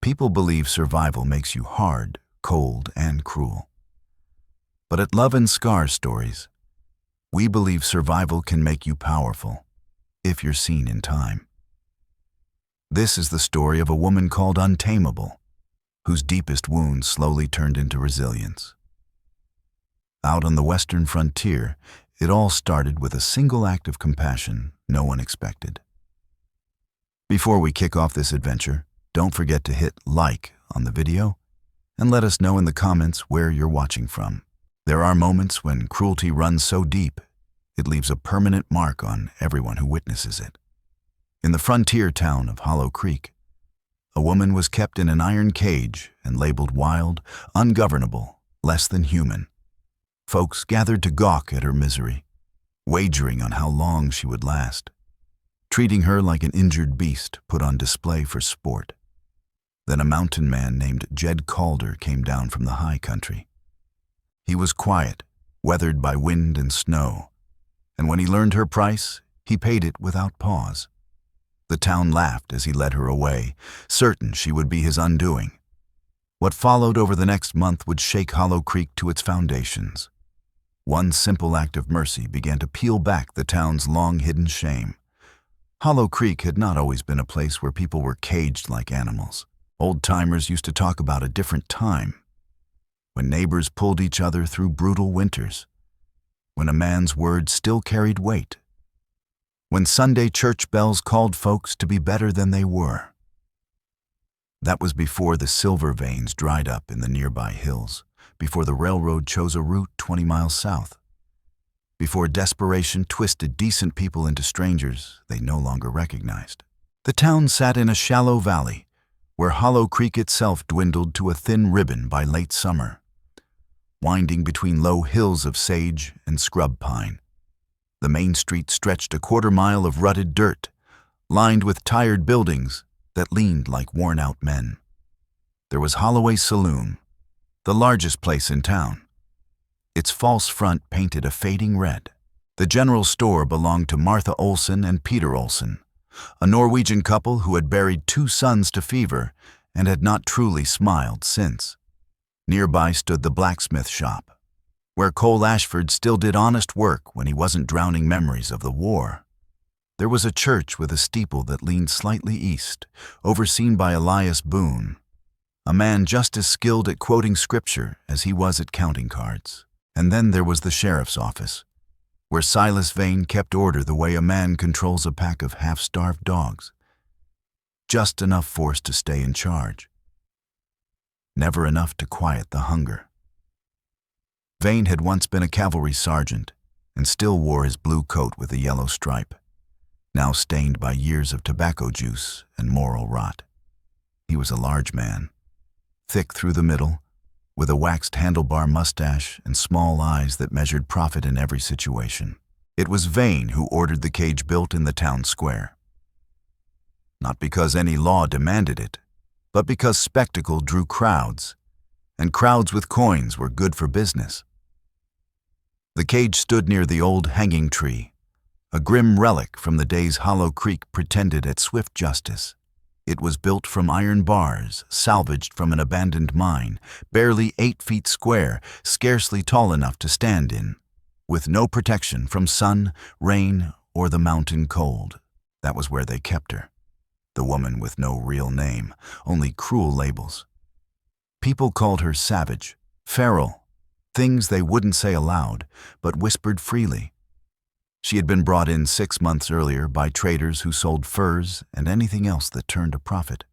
People believe survival makes you hard, cold, and cruel. But at Love and Scars Stories, we believe survival can make you powerful, if you're seen in time. This is the story of a woman called Untamable, whose deepest wounds slowly turned into resilience. Out on the western frontier, it all started with a single act of compassion no one expected. Before we kick off this adventure, don't forget to hit like on the video and let us know in the comments where you're watching from. There are moments when cruelty runs so deep, it leaves a permanent mark on everyone who witnesses it. In the frontier town of Hollow Creek, a woman was kept in an iron cage and labeled wild, ungovernable, less than human. Folks gathered to gawk at her misery, wagering on how long she would last, treating her like an injured beast put on display for sport. Then a mountain man named Jed Calder came down from the high country. He was quiet, weathered by wind and snow, and when he learned her price, he paid it without pause. The town laughed as he led her away, certain she would be his undoing. What followed over the next month would shake Hollow Creek to its foundations. One simple act of mercy began to peel back the town's long-hidden shame. Hollow Creek had not always been a place where people were caged like animals. Old-timers used to talk about a different time, when neighbors pulled each other through brutal winters, when a man's word still carried weight, when Sunday church bells called folks to be better than they were. That was before the silver veins dried up in the nearby hills, before the railroad chose a route 20 miles south, before desperation twisted decent people into strangers they no longer recognized. The town sat in a shallow valley, where Hollow Creek itself dwindled to a thin ribbon by late summer, winding between low hills of sage and scrub pine. The main street stretched a quarter-mile of rutted dirt, lined with tired buildings that leaned like worn-out men. There was Holloway's Saloon, the largest place in town. Its false front painted a fading red. The general store belonged to Martha Olson and Peter Olson, a Norwegian couple who had buried 2 sons to fever and had not truly smiled since. Nearby stood the blacksmith shop, where Cole Ashford still did honest work when he wasn't drowning memories of the war. There was a church with a steeple that leaned slightly east, overseen by Elias Boone, a man just as skilled at quoting scripture as he was at counting cards. And then there was the sheriff's office, where Silas Vane kept order the way a man controls a pack of half-starved dogs. Just enough force to stay in charge. Never enough to quiet the hunger. Vane had once been a cavalry sergeant and still wore his blue coat with a yellow stripe, now stained by years of tobacco juice and moral rot. He was a large man, thick through the middle, with a waxed handlebar mustache and small eyes that measured profit in every situation. It was Vane who ordered the cage built in the town square. Not because any law demanded it, but because spectacle drew crowds, and crowds with coins were good for business. The cage stood near the old hanging tree, a grim relic from the days Hollow Creek pretended at swift justice. It was built from iron bars, salvaged from an abandoned mine, barely 8 feet square, scarcely tall enough to stand in, with no protection from sun, rain, or the mountain cold. That was where they kept her, the woman with no real name, only cruel labels. People called her savage, feral, things they wouldn't say aloud, but whispered freely. She had been brought in 6 months earlier by traders who sold furs and anything else that turned a profit.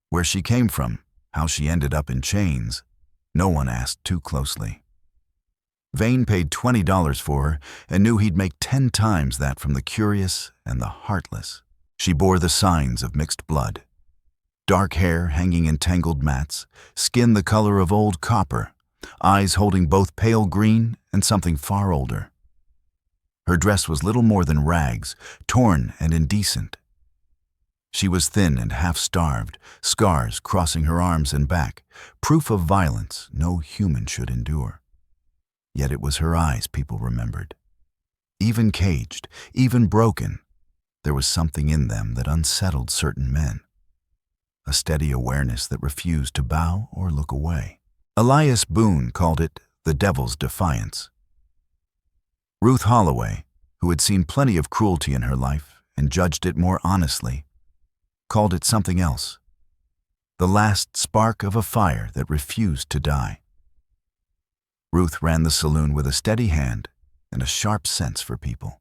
Where she came from, how she ended up in chains, no one asked too closely. Vane paid $20 for her and knew he'd make 10 times that from the curious and the heartless. She bore the signs of mixed blood. Dark hair hanging in tangled mats, skin the color of old copper, eyes holding both pale green and something far older. Her dress was little more than rags, torn and indecent. She was thin and half-starved, scars crossing her arms and back, proof of violence no human should endure. Yet it was her eyes people remembered. Even caged, even broken, there was something in them that unsettled certain men. a steady awareness that refused to bow or look away. Elias Boone called it the devil's defiance. Ruth Holloway, who had seen plenty of cruelty in her life and judged it more honestly, called it something else, the last spark of a fire that refused to die. Ruth ran the saloon with a steady hand and a sharp sense for people.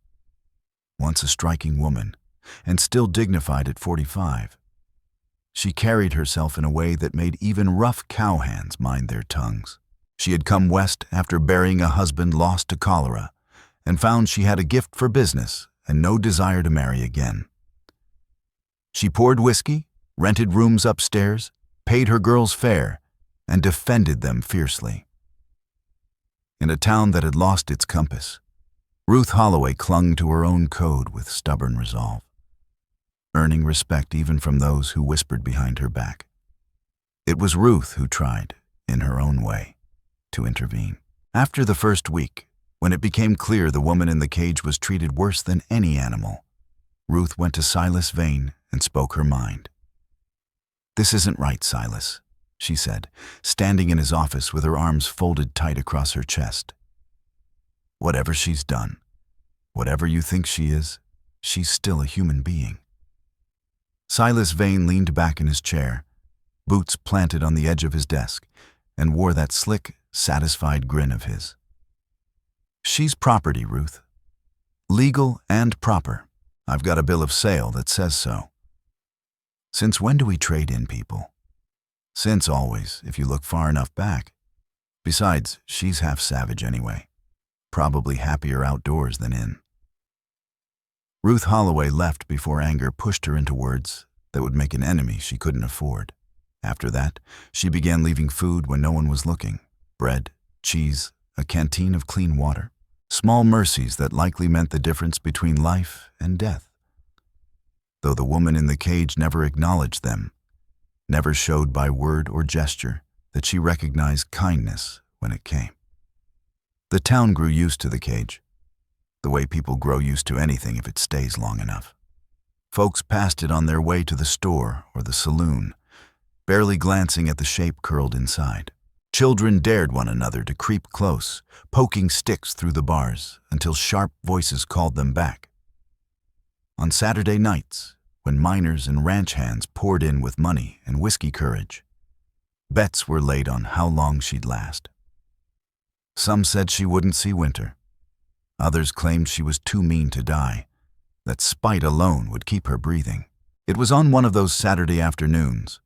Once a striking woman, and still dignified at 45, she carried herself in a way that made even rough cowhands mind their tongues. She had come west after burying a husband lost to cholera and found she had a gift for business and no desire to marry again. She poured whiskey, rented rooms upstairs, paid her girls' fare, and defended them fiercely. In a town that had lost its compass, Ruth Holloway clung to her own code with stubborn resolve, earning respect even from those who whispered behind her back. It was Ruth who tried, in her own way, to intervene. After the first week, when it became clear the woman in the cage was treated worse than any animal, Ruth went to Silas Vane and spoke her mind. "This isn't right, Silas," she said, standing in his office with her arms folded tight across her chest. "Whatever she's done, whatever you think she is, she's still a human being." Silas Vane leaned back in his chair, boots planted on the edge of his desk, and wore that slick, satisfied grin of his. "She's property, Ruth. Legal and proper. I've got a bill of sale that says so. Since when do we trade in people? Since always, if you look far enough back. Besides, she's half savage anyway. Probably happier outdoors than in." Ruth Holloway left before anger pushed her into words that would make an enemy she couldn't afford. After that, she began leaving food when no one was looking. Bread, cheese, a canteen of clean water. Small mercies that likely meant the difference between life and death. Though the woman in the cage never acknowledged them, never showed by word or gesture that she recognized kindness when it came. The town grew used to the cage, the way people grow used to anything if it stays long enough. Folks passed it on their way to the store or the saloon, barely glancing at the shape curled inside. Children dared one another to creep close, poking sticks through the bars until sharp voices called them back. On Saturday nights, when miners and ranch hands poured in with money and whiskey courage, bets were laid on how long she'd last. Some said she wouldn't see winter. Others claimed she was too mean to die, that spite alone would keep her breathing. It was on one of those Saturday afternoons,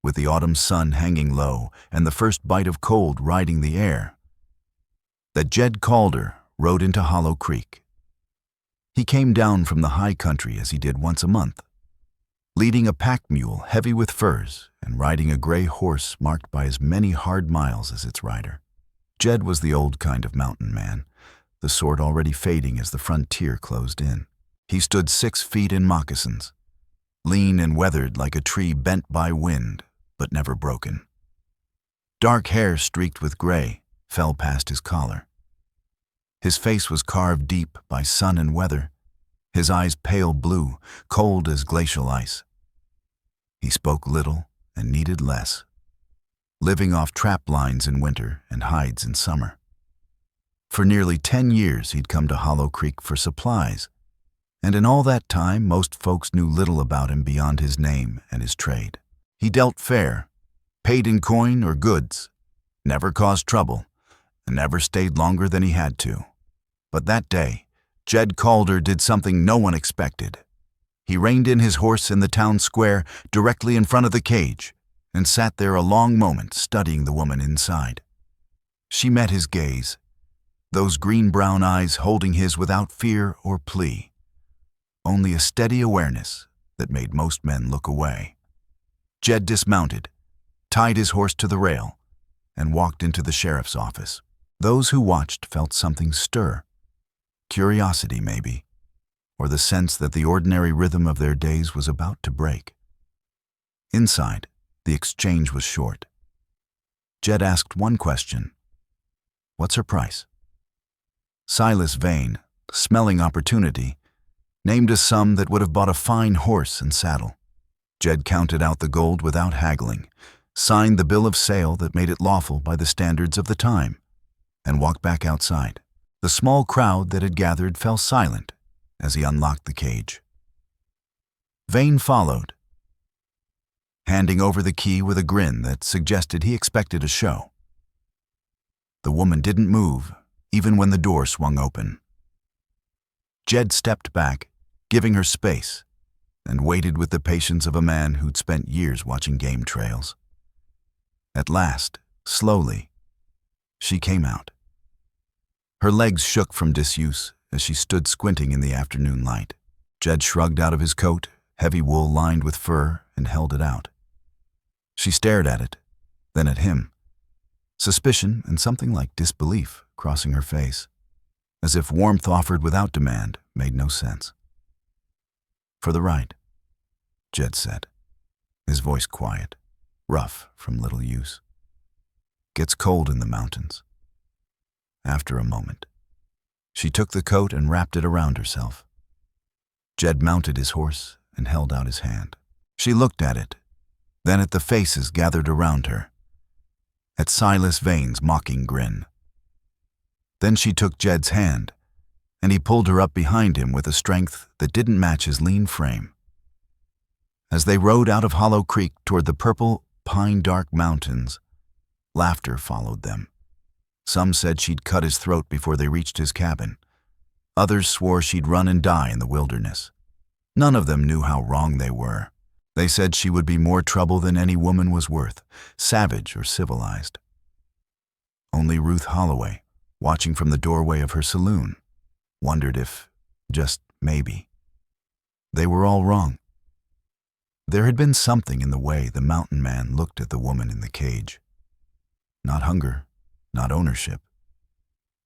with the autumn sun hanging low and the first bite of cold riding the air, that Jed Calder rode into Hollow Creek. He came down from the high country as he did once a month, leading a pack mule heavy with furs and riding a gray horse marked by as many hard miles as its rider. Jed was the old kind of mountain man, the sort already fading as the frontier closed in. He stood 6 feet in moccasins, lean and weathered like a tree bent by wind, but never broken. Dark hair streaked with gray fell past his collar. His face was carved deep by sun and weather, his eyes pale blue, cold as glacial ice. He spoke little and needed less, living off trap lines in winter and hides in summer. For nearly 10 years he'd come to Hollow Creek for supplies, and in all that time most folks knew little about him beyond his name and his trade. He dealt fair, paid in coin or goods, never caused trouble, and never stayed longer than he had to. But that day, Jed Calder did something no one expected. He reined in his horse in the town square directly in front of the cage and sat there a long moment studying the woman inside. She met his gaze, those green-brown eyes holding his without fear or plea, only a steady awareness that made most men look away. Jed dismounted, tied his horse to the rail, and walked into the sheriff's office. Those who watched felt something stir. Curiosity, maybe, or the sense that the ordinary rhythm of their days was about to break. Inside, the exchange was short. Jed asked one question. "What's her price?" Silas Vane, smelling opportunity, named a sum that would have bought a fine horse and saddle. Jed counted out the gold without haggling, signed the bill of sale that made it lawful by the standards of the time, and walked back outside. The small crowd that had gathered fell silent as he unlocked the cage. Vane followed, handing over the key with a grin that suggested he expected a show. The woman didn't move, even when the door swung open. Jed stepped back, giving her space, and waited with the patience of a man who'd spent years watching game trails. At last, slowly, she came out. Her legs shook from disuse as she stood squinting in the afternoon light. Jed shrugged out of his coat, heavy wool lined with fur, and held it out. She stared at it, then at him, suspicion and something like disbelief crossing her face, as if warmth offered without demand made no sense. "For the right," Jed said, his voice quiet, rough from little use. "Gets cold in the mountains." After a moment, she took the coat and wrapped it around herself. Jed mounted his horse and held out his hand. She looked at it, then at the faces gathered around her, at Silas Vane's mocking grin. Then she took Jed's hand, and he pulled her up behind him with a strength that didn't match his lean frame. As they rode out of Hollow Creek toward the purple, pine-dark mountains, laughter followed them. Some said she'd cut his throat before they reached his cabin. Others swore she'd run and die in the wilderness. None of them knew how wrong they were. They said she would be more trouble than any woman was worth, savage or civilized. Only Ruth Holloway, watching from the doorway of her saloon, wondered if, just maybe, they were all wrong. There had been something in the way the mountain man looked at the woman in the cage. Not hunger, not ownership.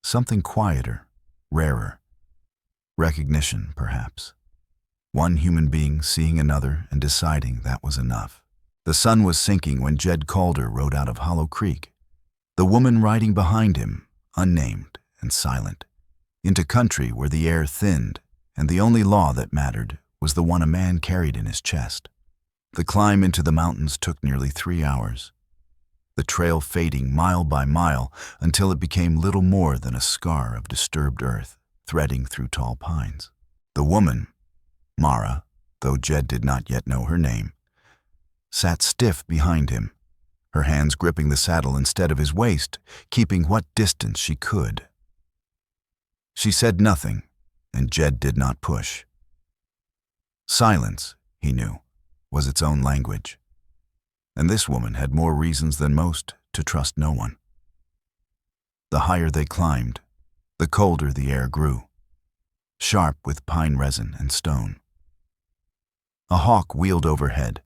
Something quieter, rarer. Recognition, perhaps. One human being seeing another and deciding that was enough. The sun was sinking when Jed Calder rode out of Hollow Creek, the woman riding behind him, unnamed and silent, into country where the air thinned and the only law that mattered was the one a man carried in his chest. The climb into the mountains took nearly 3 hours, the trail fading mile by mile until it became little more than a scar of disturbed earth threading through tall pines. The woman, Mara, though Jed did not yet know her name, sat stiff behind him, her hands gripping the saddle instead of his waist, keeping what distance she could. She said nothing, and Jed did not push. Silence, he knew, was its own language, and this woman had more reasons than most to trust no one. The higher they climbed, the colder the air grew, sharp with pine resin and stone. A hawk wheeled overhead,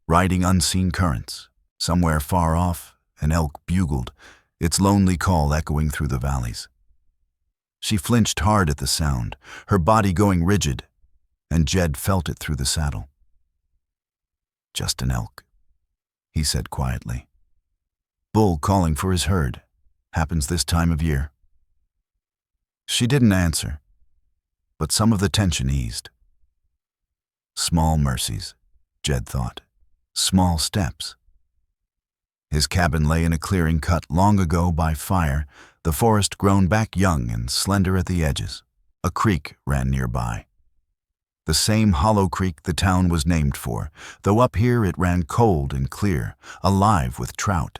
riding unseen currents. Somewhere far off, an elk bugled, its lonely call echoing through the valleys. She flinched hard at the sound, her body going rigid, and Jed felt it through the saddle. "Just an elk," he said quietly. "Bull calling for his herd. Happens this time of year." She didn't answer, but some of the tension eased. Small mercies, Jed thought. Small steps. His cabin lay in a clearing cut long ago by fire, the forest grown back young and slender at the edges. A creek ran nearby. The same Hollow Creek the town was named for, though up here it ran cold and clear, alive with trout.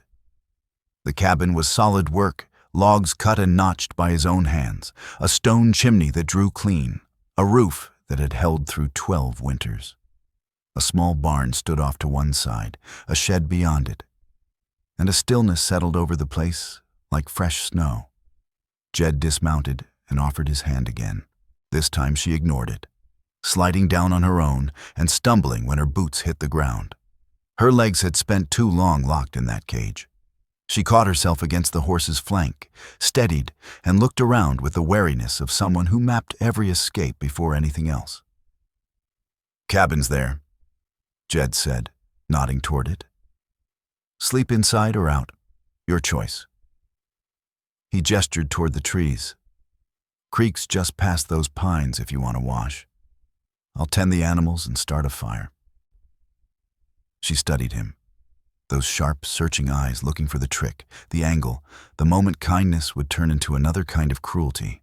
The cabin was solid work, logs cut and notched by his own hands, a stone chimney that drew clean, a roof that had held through 12 winters. A small barn stood off to one side, a shed beyond it, and a stillness settled over the place like fresh snow. Jed dismounted and offered his hand again. This time she ignored it, sliding down on her own and stumbling when her boots hit the ground. Her legs had spent too long locked in that cage. She caught herself against the horse's flank, steadied, and looked around with the wariness of someone who mapped every escape before anything else. "Cabin's there," Jed said, nodding toward it. "Sleep inside or out? Your choice." He gestured toward the trees. "Creek's just past those pines if you want to wash. I'll tend the animals and start a fire." She studied him. Those sharp, searching eyes looking for the trick, the angle, the moment kindness would turn into another kind of cruelty.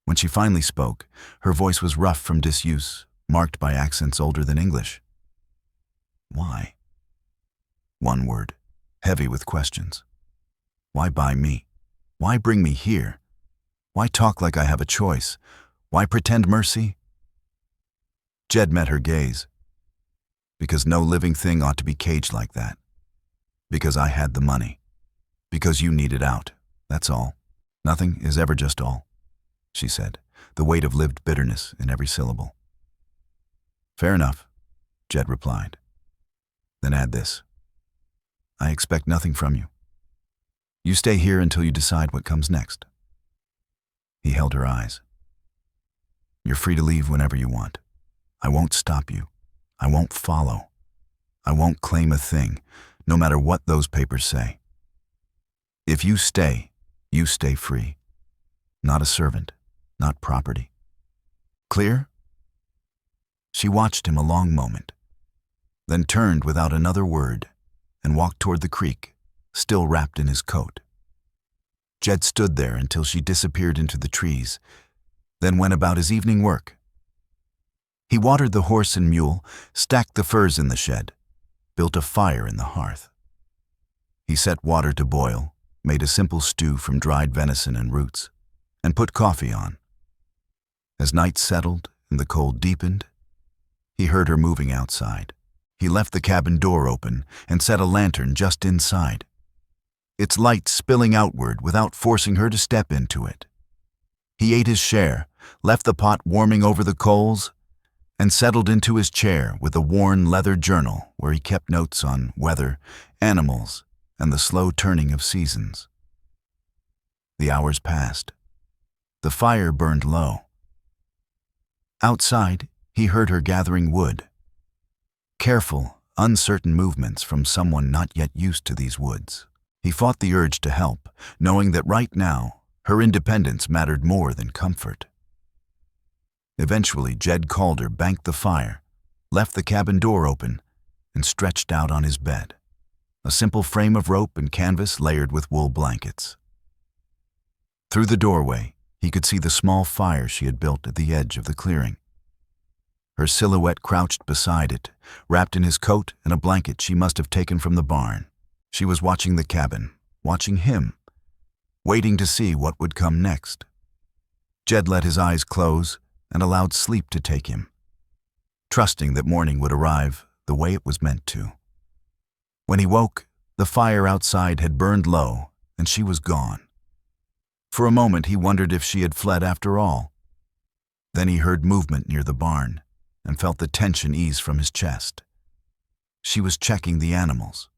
When she finally spoke, her voice was rough from disuse, marked by accents older than English. Why? One word, heavy with questions. Why buy me? Why bring me here? Why talk like I have a choice? Why pretend mercy? Jed met her gaze. Because no living thing ought to be caged like that. Because I had the money. Because you needed out. That's all. Nothing is ever just all, she said, the weight of lived bitterness in every syllable. Fair enough, Jed replied. Then add this. I expect nothing from you. You stay here until you decide what comes next. He held her eyes. You're free to leave whenever you want. I won't stop you. I won't follow. I won't claim a thing, no matter what those papers say. If you stay free. Not a servant, not property. Clear? She watched him a long moment, then turned without another word and walked toward the creek, still wrapped in his coat. Jed stood there until she disappeared into the trees, then went about his evening work. He watered the horse and mule, stacked the furs in the shed, built a fire in the hearth. He set water to boil, made a simple stew from dried venison and roots, and put coffee on. As night settled and the cold deepened, he heard her moving outside. He left the cabin door open and set a lantern just inside, its light spilling outward without forcing her to step into it. He ate his share, left the pot warming over the coals, and settled into his chair with a worn leather journal where he kept notes on weather, animals, and the slow turning of seasons. The hours passed. The fire burned low. Outside, he heard her gathering wood. Careful, uncertain movements from someone not yet used to these woods. He fought the urge to help, knowing that right now, her independence mattered more than comfort. Eventually, Jed Calder banked the fire, left the cabin door open, and stretched out on his bed, a simple frame of rope and canvas layered with wool blankets. Through the doorway, he could see the small fire she had built at the edge of the clearing. Her silhouette crouched beside it, wrapped in his coat and a blanket she must have taken from the barn. She was watching the cabin, watching him, waiting to see what would come next. Jed let his eyes close and allowed sleep to take him, trusting that morning would arrive the way it was meant to. When he woke, the fire outside had burned low and she was gone. For a moment he wondered if she had fled after all. Then he heard movement near the barn and felt the tension ease from his chest. She was checking the animals,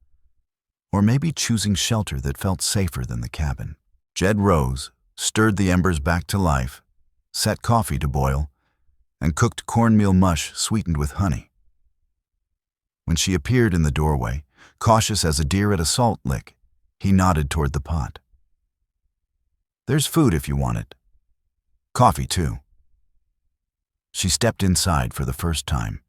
or maybe choosing shelter that felt safer than the cabin. Jed rose, stirred the embers back to life, set coffee to boil, and cooked cornmeal mush sweetened with honey. When she appeared in the doorway, cautious as a deer at a salt lick, he nodded toward the pot. There's food if you want it. Coffee, too. She stepped inside for the first time,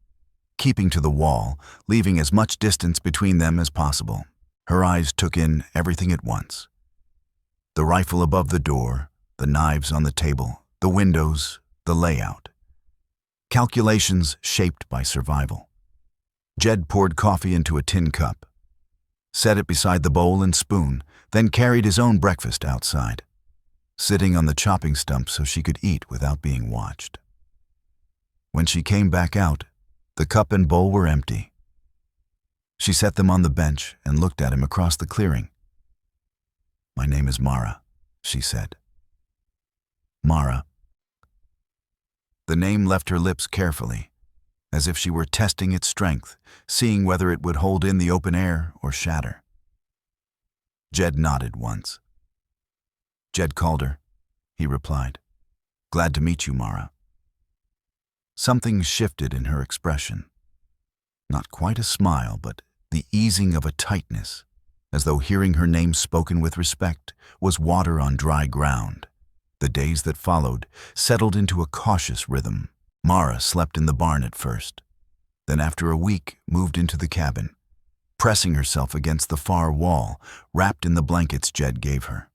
keeping to the wall, leaving as much distance between them as possible. Her eyes took in everything at once. The rifle above the door, the knives on the table, the windows, the layout. Calculations shaped by survival. Jed poured coffee into a tin cup, set it beside the bowl and spoon, then carried his own breakfast outside, sitting on the chopping stump so she could eat without being watched. When she came back out, the cup and bowl were empty. She set them on the bench and looked at him across the clearing. My name is Mara, she said. Mara. The name left her lips carefully, as if she were testing its strength, seeing whether it would hold in the open air or shatter. Jed nodded once. Jed Calder, he replied. Glad to meet you, Mara. Something shifted in her expression. Not quite a smile, but the easing of a tightness, as though hearing her name spoken with respect was water on dry ground. The days that followed settled into a cautious rhythm. Mara slept in the barn at first. Then after a week, moved into the cabin, pressing herself against the far wall, wrapped in the blankets Jed gave her.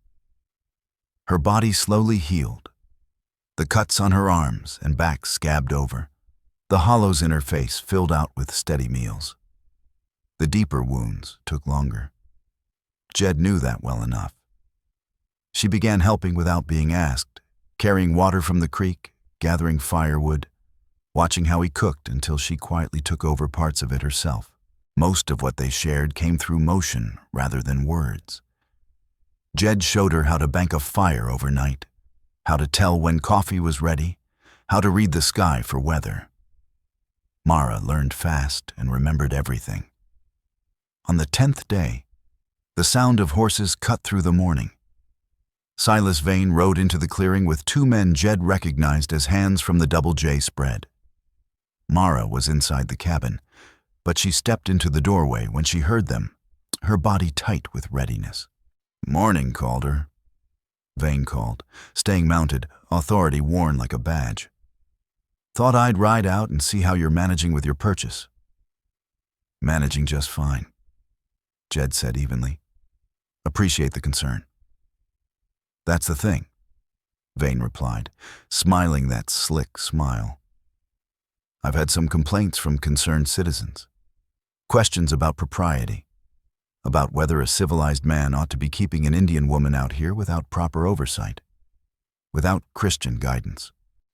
Her body slowly healed. The cuts on her arms and back scabbed over, the hollows in her face filled out with steady meals. The deeper wounds took longer. Jed knew that well enough. She began helping without being asked, carrying water from the creek, gathering firewood, watching how he cooked until she quietly took over parts of it herself. Most of what they shared came through motion rather than words. Jed showed her how to bank a fire overnight, how to tell when coffee was ready, how to read the sky for weather. Mara learned fast and remembered everything. On the 10th day, the sound of horses cut through the morning. Silas Vane rode into the clearing with 2 men Jed recognized as hands from the Double J spread. Mara was inside the cabin, but she stepped into the doorway when she heard them, her body tight with readiness. "Morning, Calder," Vane called, staying mounted, authority worn like a badge. "Thought I'd ride out and see how you're managing with your purchase." "Managing just fine," Jed said evenly. "Appreciate the concern." "That's the thing," Vane replied, smiling that slick smile. "I've had some complaints from concerned citizens. Questions about propriety, about whether a civilized man ought to be keeping an Indian woman out here without proper oversight, without Christian guidance."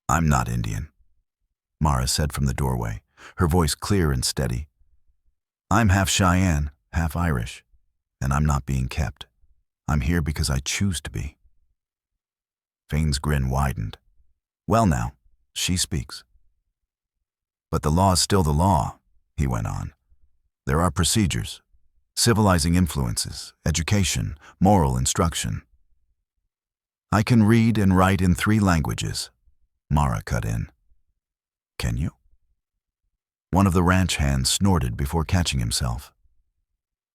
"I'm not Indian," Mara said from the doorway, her voice clear and steady. "I'm half Cheyenne, half Irish, and I'm not being kept. I'm here because I choose to be." Vane's grin widened. "Well now, she speaks." "But the law's still the law," he went on. "There are procedures, civilizing influences, education, moral instruction." "I can read and write in 3 languages," Mara cut in. "Can you?" One of the ranch hands snorted before catching himself.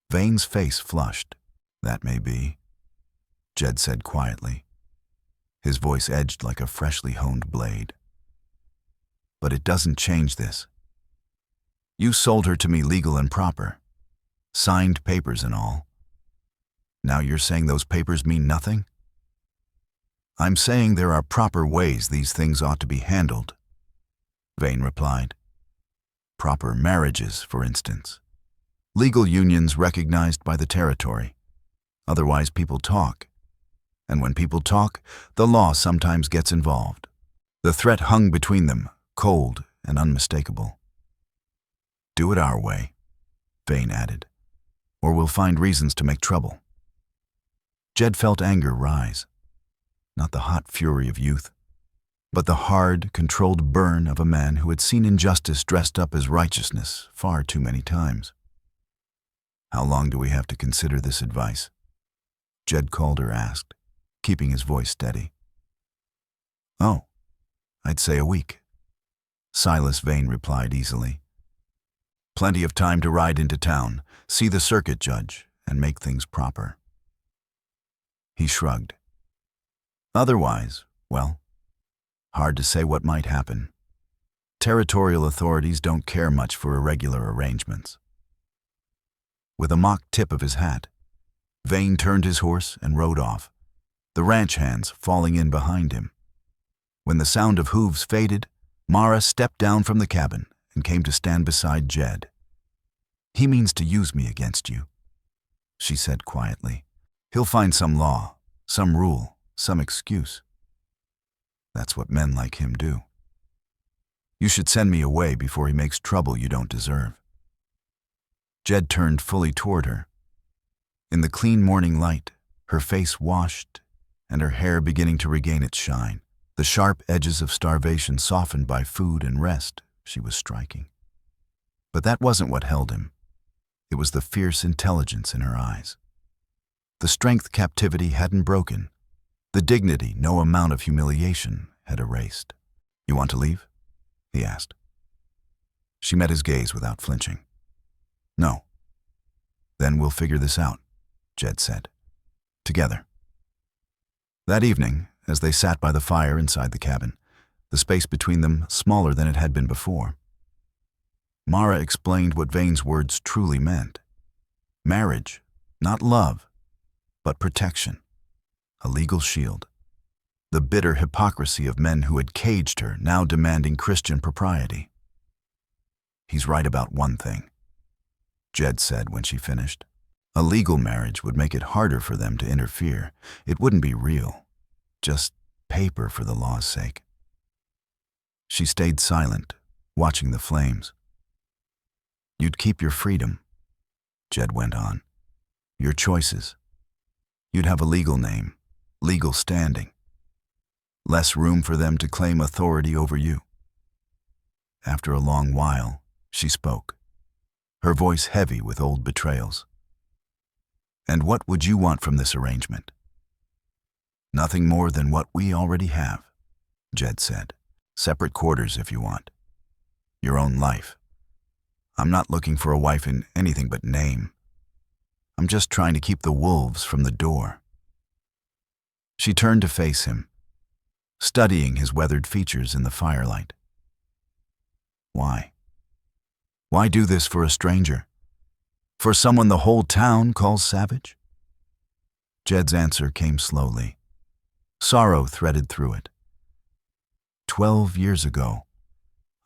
Vane's face flushed. "That may be," Jed said quietly, his voice edged like a freshly honed blade. "But it doesn't change this. You sold her to me legal and proper, signed papers and all. Now you're saying those papers mean nothing?" "I'm saying there are proper ways these things ought to be handled," Vane replied. "Proper marriages, for instance. Legal unions recognized by the territory. Otherwise people talk. And when people talk, the law sometimes gets involved." The threat hung between them, cold and unmistakable. "Do it our way," Vane added, "or we'll find reasons to make trouble." Jed felt anger rise, not the hot fury of youth, but the hard, controlled burn of a man who had seen injustice dressed up as righteousness far too many times. "How long do we have to consider this advice?" Jed Calder asked, keeping his voice steady. "Oh, I'd say a week," Silas Vane replied easily. "Plenty of time to ride into town, see the circuit judge, and make things proper." He shrugged. "Otherwise, well, hard to say what might happen. Territorial authorities don't care much for irregular arrangements." With a mock tip of his hat, Vane turned his horse and rode off, the ranch hands falling in behind him. When the sound of hooves faded, Mara stepped down from the cabin and came to stand beside Jed. "He means to use me against you," she said quietly. "He'll find some law, some rule, some excuse. That's what men like him do. You should send me away before he makes trouble you don't deserve." Jed turned fully toward her. In the clean morning light, her face washed and her hair beginning to regain its shine, the sharp edges of starvation softened by food and rest, she was striking. But that wasn't what held him. It was the fierce intelligence in her eyes. The strength captivity hadn't broken, the dignity no amount of humiliation had erased. "You want to leave?" he asked. She met his gaze without flinching. "No." "Then we'll figure this out," Jed said. "Together." That evening, as they sat by the fire inside the cabin, the space between them smaller than it had been before, Mara explained what Vane's words truly meant. Marriage, not love, but protection. A legal shield. The bitter hypocrisy of men who had caged her, now demanding Christian propriety. "He's right about one thing," Jed said when she finished. "A legal marriage would make it harder for them to interfere. It wouldn't be real, just paper for the law's sake." She stayed silent, watching the flames. "You'd keep your freedom," Jed went on. "Your choices. You'd have a legal name, legal standing. Less room for them to claim authority over you." After a long while, she spoke, her voice heavy with old betrayals. "And what would you want from this arrangement?" "Nothing more than what we already have," Jed said. "Separate quarters if you want. Your own life. I'm not looking for a wife in anything but name. I'm just trying to keep the wolves from the door." She turned to face him, studying his weathered features in the firelight. "Why? Why do this for a stranger? For someone the whole town calls savage?" Jed's answer came slowly. Sorrow threaded through it. 12 years ago,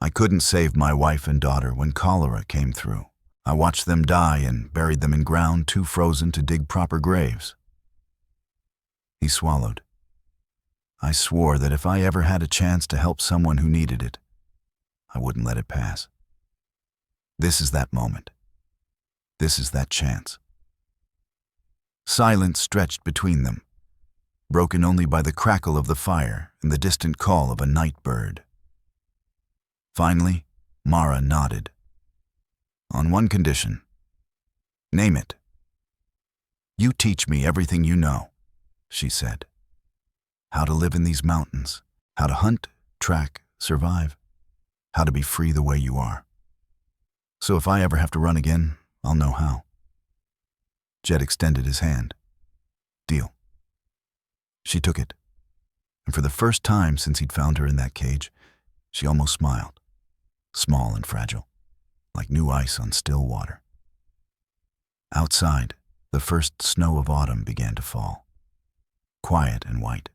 I couldn't save my wife and daughter when cholera came through. I watched them die and buried them in ground too frozen to dig proper graves." He swallowed. "I swore that if I ever had a chance to help someone who needed it, I wouldn't let it pass. This is that moment. This is that chance." Silence stretched between them, broken only by the crackle of the fire and the distant call of a night bird. Finally, Mara nodded. "On one condition." "Name it." "You teach me everything you know," she said. "How to live in these mountains, how to hunt, track, survive, how to be free the way you are. So if I ever have to run again, I'll know how." Jed extended his hand. "Deal." She took it, and for the first time since he'd found her in that cage, she almost smiled, small and fragile, like new ice on still water. Outside, the first snow of autumn began to fall, quiet and white.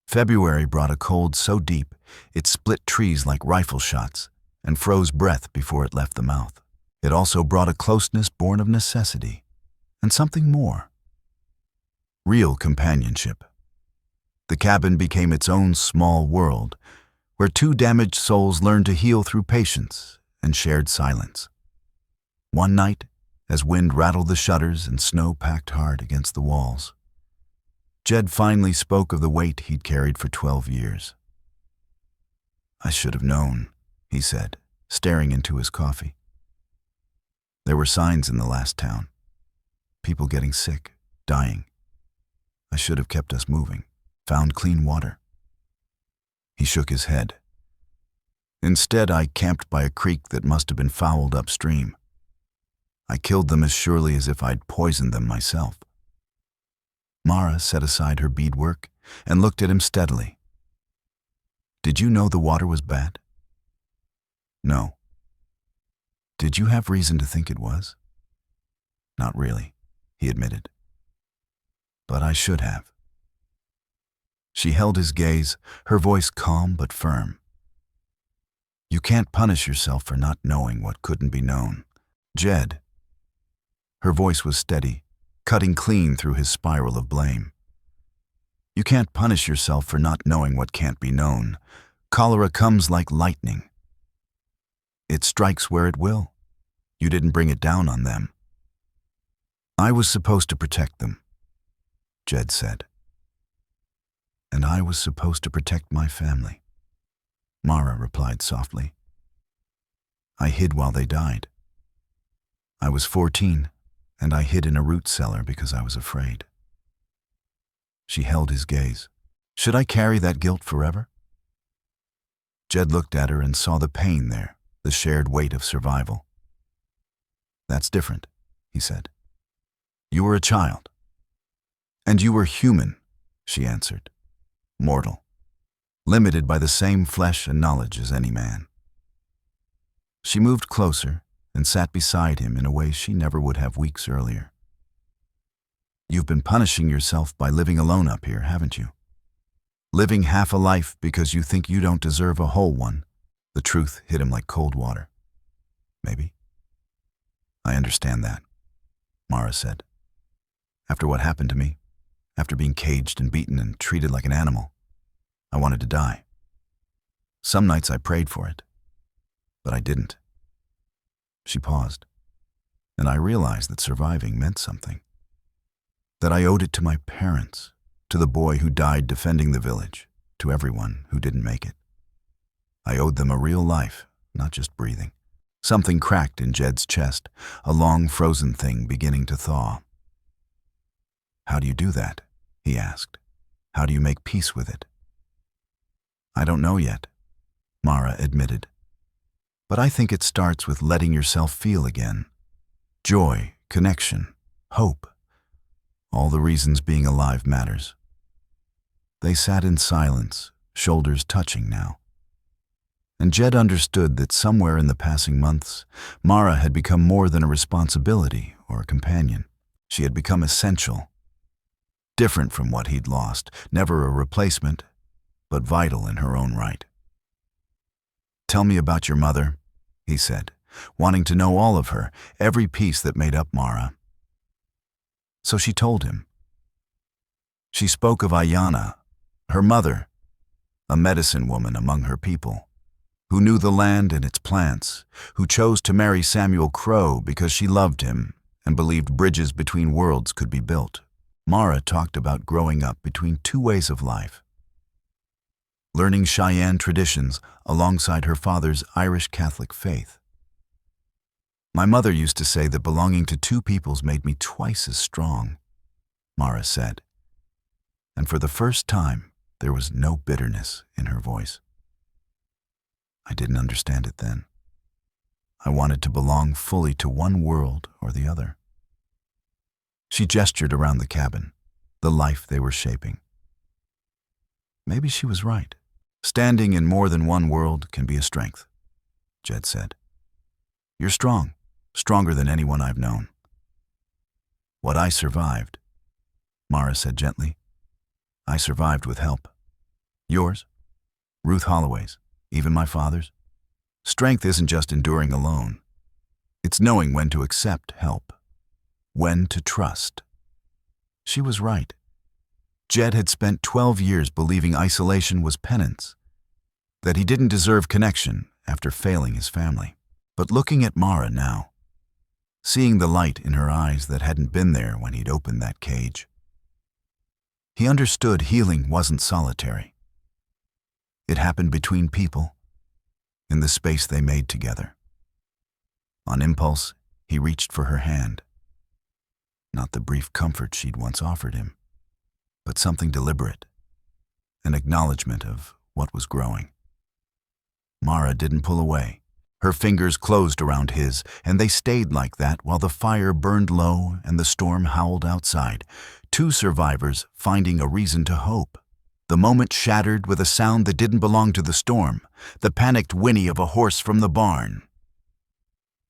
February brought a cold so deep it split trees like rifle shots and froze breath before it left the mouth. It also brought a closeness born of necessity and something more. Real companionship. The cabin became its own small world, where two damaged souls learned to heal through patience and shared silence. One night, as wind rattled the shutters and snow packed hard against the walls, Jed finally spoke of the weight he'd carried for 12 years. "I should have known," he said, staring into his coffee. "There were signs in the last town. People getting sick, dying. I should have kept us moving, found clean water." He shook his head. "Instead, I camped by a creek that must have been fouled upstream. I killed them as surely as if I'd poisoned them myself." Mara set aside her beadwork and looked at him steadily. "Did you know the water was bad?" "No." "Did you have reason to think it was?" "Not really," he admitted. "But I should have." She held his gaze, her voice calm but firm. "You can't punish yourself for not knowing what couldn't be known. Jed." Her voice was steady, cutting clean through his spiral of blame. "You can't punish yourself for not knowing what can't be known. Cholera comes like lightning. It strikes where it will. You didn't bring it down on them." "I was supposed to protect them," Jed said. "And I was supposed to protect my family," Mara replied softly. "I hid while they died. I was 14, and I hid in a root cellar because I was afraid." She held his gaze. "Should I carry that guilt forever?" Jed looked at her and saw the pain there, the shared weight of survival. "That's different," he said. "You were a child." "And you were human," she answered. "Mortal, limited by the same flesh and knowledge as any man." She moved closer and sat beside him in a way she never would have weeks earlier. You've been punishing yourself by living alone up here, haven't you? Living half a life because you think you don't deserve a whole one. The truth hit him like cold water. Maybe. I understand that, Mara said. After what happened to me, after being caged and beaten and treated like an animal, I wanted to die. Some nights I prayed for it, but I didn't. She paused, and I realized that surviving meant something. That I owed it to my parents, to the boy who died defending the village, to everyone who didn't make it. I owed them a real life, not just breathing. Something cracked in Jed's chest, a long frozen thing beginning to thaw. How do you do that? He asked. How do you make peace with it? I don't know yet, Mara admitted. But I think it starts with letting yourself feel again. Joy, connection, hope. All the reasons being alive matters. They sat in silence, shoulders touching now. And Jed understood that somewhere in the passing months, Mara had become more than a responsibility or a companion. She had become essential. Different from what he'd lost, never a replacement, but vital in her own right. Tell me about your mother, he said, wanting to know all of her, every piece that made up Mara. So she told him. She spoke of Ayanna, her mother, a medicine woman among her people, who knew the land and its plants, who chose to marry Samuel Crow because she loved him and believed bridges between worlds could be built. Mara talked about growing up between two ways of life. Learning Cheyenne traditions alongside her father's Irish Catholic faith. My mother used to say that belonging to two peoples made me twice as strong, Mara said. And for the first time, there was no bitterness in her voice. I didn't understand it then. I wanted to belong fully to one world or the other. She gestured around the cabin, the life they were shaping. Maybe she was right. Standing in more than one world can be a strength, Jed said. You're strong, stronger than anyone I've known. What I survived, Mara said gently. I survived with help. Yours? Ruth Holloway's, even my father's? Strength isn't just enduring alone. It's knowing when to accept help, when to trust. She was right. Jed had spent 12 years believing isolation was penance, that he didn't deserve connection after failing his family. But looking at Mara now, seeing the light in her eyes that hadn't been there when he'd opened that cage, he understood healing wasn't solitary. It happened between people, in the space they made together. On impulse, he reached for her hand. Not the brief comfort she'd once offered him, but something deliberate, an acknowledgement of what was growing. Mara didn't pull away. Her fingers closed around his, and they stayed like that while the fire burned low and the storm howled outside, two survivors finding a reason to hope. The moment shattered with a sound that didn't belong to the storm, the panicked whinny of a horse from the barn.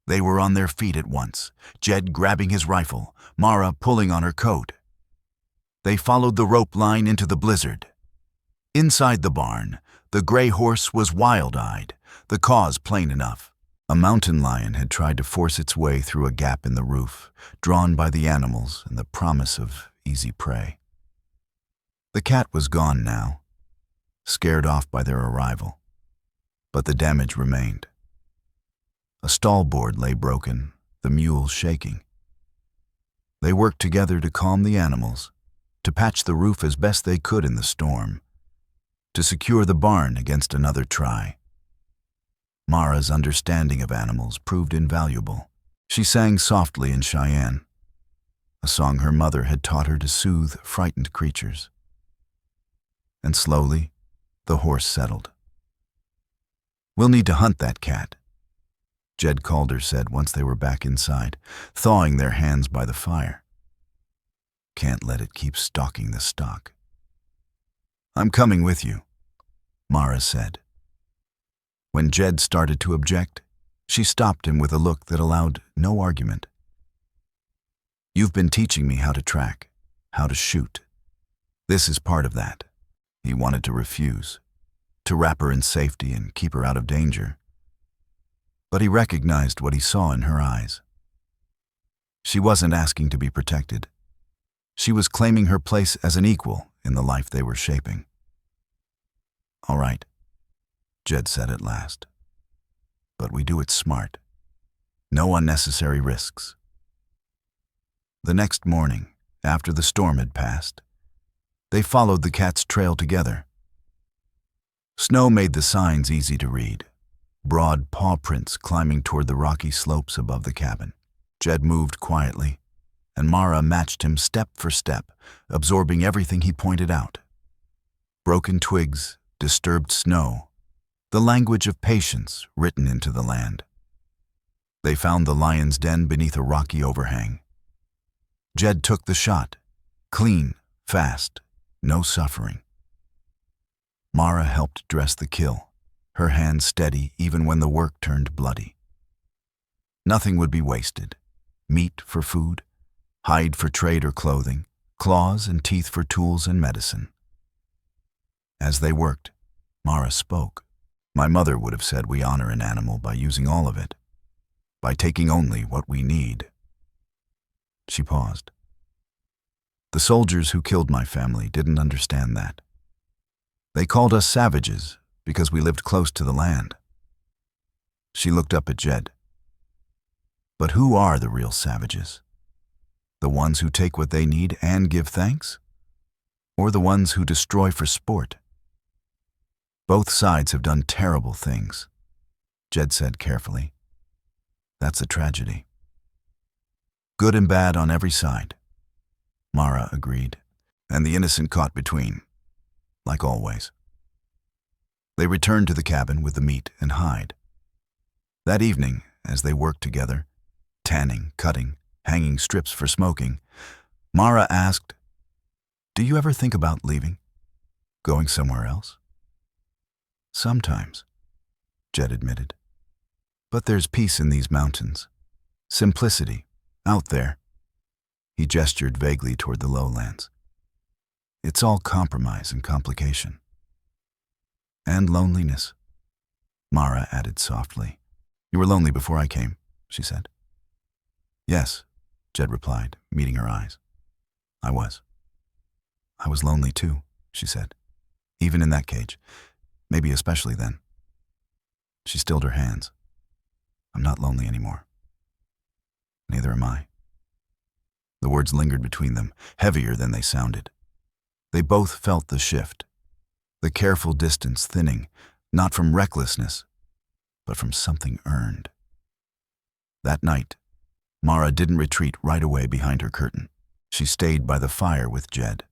They were on their feet at once, Jed grabbing his rifle, Mara pulling on her coat. They followed the rope line into the blizzard. Inside the barn, the gray horse was wild-eyed, the cause plain enough. A mountain lion had tried to force its way through a gap in the roof, drawn by the animals and the promise of easy prey. The cat was gone now, scared off by their arrival, but the damage remained. A stall board lay broken, the mules shaking. They worked together to calm the animals, to patch the roof as best they could in the storm, to secure the barn against another try. Mara's understanding of animals proved invaluable. She sang softly in Cheyenne, a song her mother had taught her to soothe frightened creatures. And slowly, the horse settled. We'll need to hunt that cat, Jed Calder said once they were back inside, thawing their hands by the fire. Can't let it keep stalking the stock. I'm coming with you, Mara said. When Jed started to object, She stopped him with a look that allowed no argument. "You've been teaching me how to track, how to shoot. This is part of that." He wanted to refuse, to wrap her in safety and keep her out of danger. But he recognized what he saw in her eyes. She wasn't asking to be protected. She was claiming her place as an equal in the life they were shaping. "All right," Jed said at last. "But we do it smart. No unnecessary risks." The next morning, after the storm had passed, they followed the cat's trail together. Snow made the signs easy to read, broad paw prints climbing toward the rocky slopes above the cabin. Jed moved quietly, and Mara matched him step for step, absorbing everything he pointed out. Broken twigs, disturbed snow, the language of patience written into the land. They found the lion's den beneath a rocky overhang. Jed took the shot, clean, fast, no suffering. Mara helped dress the kill, her hands steady even when the work turned bloody. Nothing would be wasted. Meat for food, hide for trade or clothing, claws and teeth for tools and medicine. As they worked, Mara spoke. "My mother would have said we honor an animal by using all of it, by taking only what we need." She paused. "The soldiers who killed my family didn't understand that. They called us savages because we lived close to the land." She looked up at Jed. "But who are the real savages? The ones who take what they need and give thanks? Or the ones who destroy for sport?" "Both sides have done terrible things," Jed said carefully. "That's a tragedy. Good and bad on every side," Mara agreed, "and the innocent caught between, like always." They returned to the cabin with the meat and hide. That evening, as they worked together, tanning, cutting, hanging strips for smoking, Mara asked, "Do you ever think about leaving? Going somewhere else?" "Sometimes," Jed admitted. "But there's peace in these mountains. Simplicity, out there." He gestured vaguely toward the lowlands. "It's all compromise and complication. And loneliness," Mara added softly. "You were lonely before I came," she said. "Yes," Jed replied, meeting her eyes. "I was. I was lonely too," she said. "Even in that cage. Maybe especially then." She stilled her hands. "I'm not lonely anymore. Neither am I." The words lingered between them, heavier than they sounded. They both felt the shift, the careful distance thinning, not from recklessness, but from something earned. That night, Mara didn't retreat right away behind her curtain. She stayed by the fire with Jed.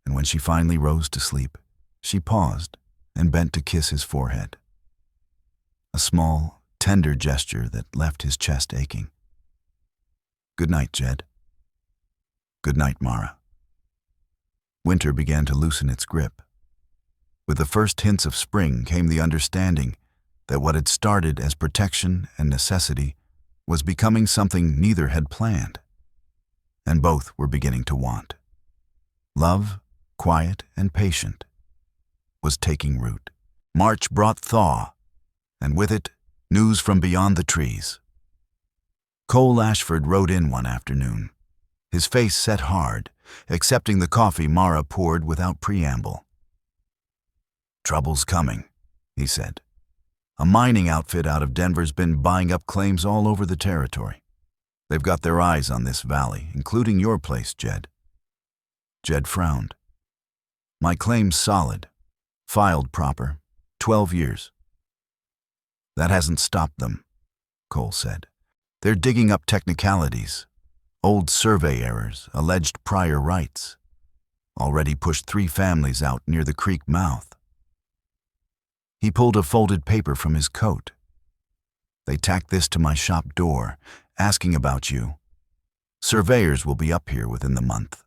And when she finally rose to sleep, she paused and bent to kiss his forehead. A small, tender gesture that left his chest aching. "Good night, Jed." "Good night, Mara." Winter began to loosen its grip. With the first hints of spring came the understanding that what had started as protection and necessity was becoming something neither had planned, and both were beginning to want. Love, quiet and patient, was taking root. March brought thaw, and with it, news from beyond the trees. Cole Ashford rode in one afternoon, his face set hard, accepting the coffee Mara poured without preamble. "Trouble's coming," he said. "A mining outfit out of Denver's been buying up claims all over the territory. They've got their eyes on this valley, including your place, Jed." Jed frowned. "My claim's solid, filed proper, 12 years. "That hasn't stopped them," Cole said. "They're digging up technicalities, old survey errors, alleged prior rights. Already pushed 3 families out near the creek mouth." He pulled a folded paper from his coat. "They tacked this to my shop door, asking about you. Surveyors will be up here within the month."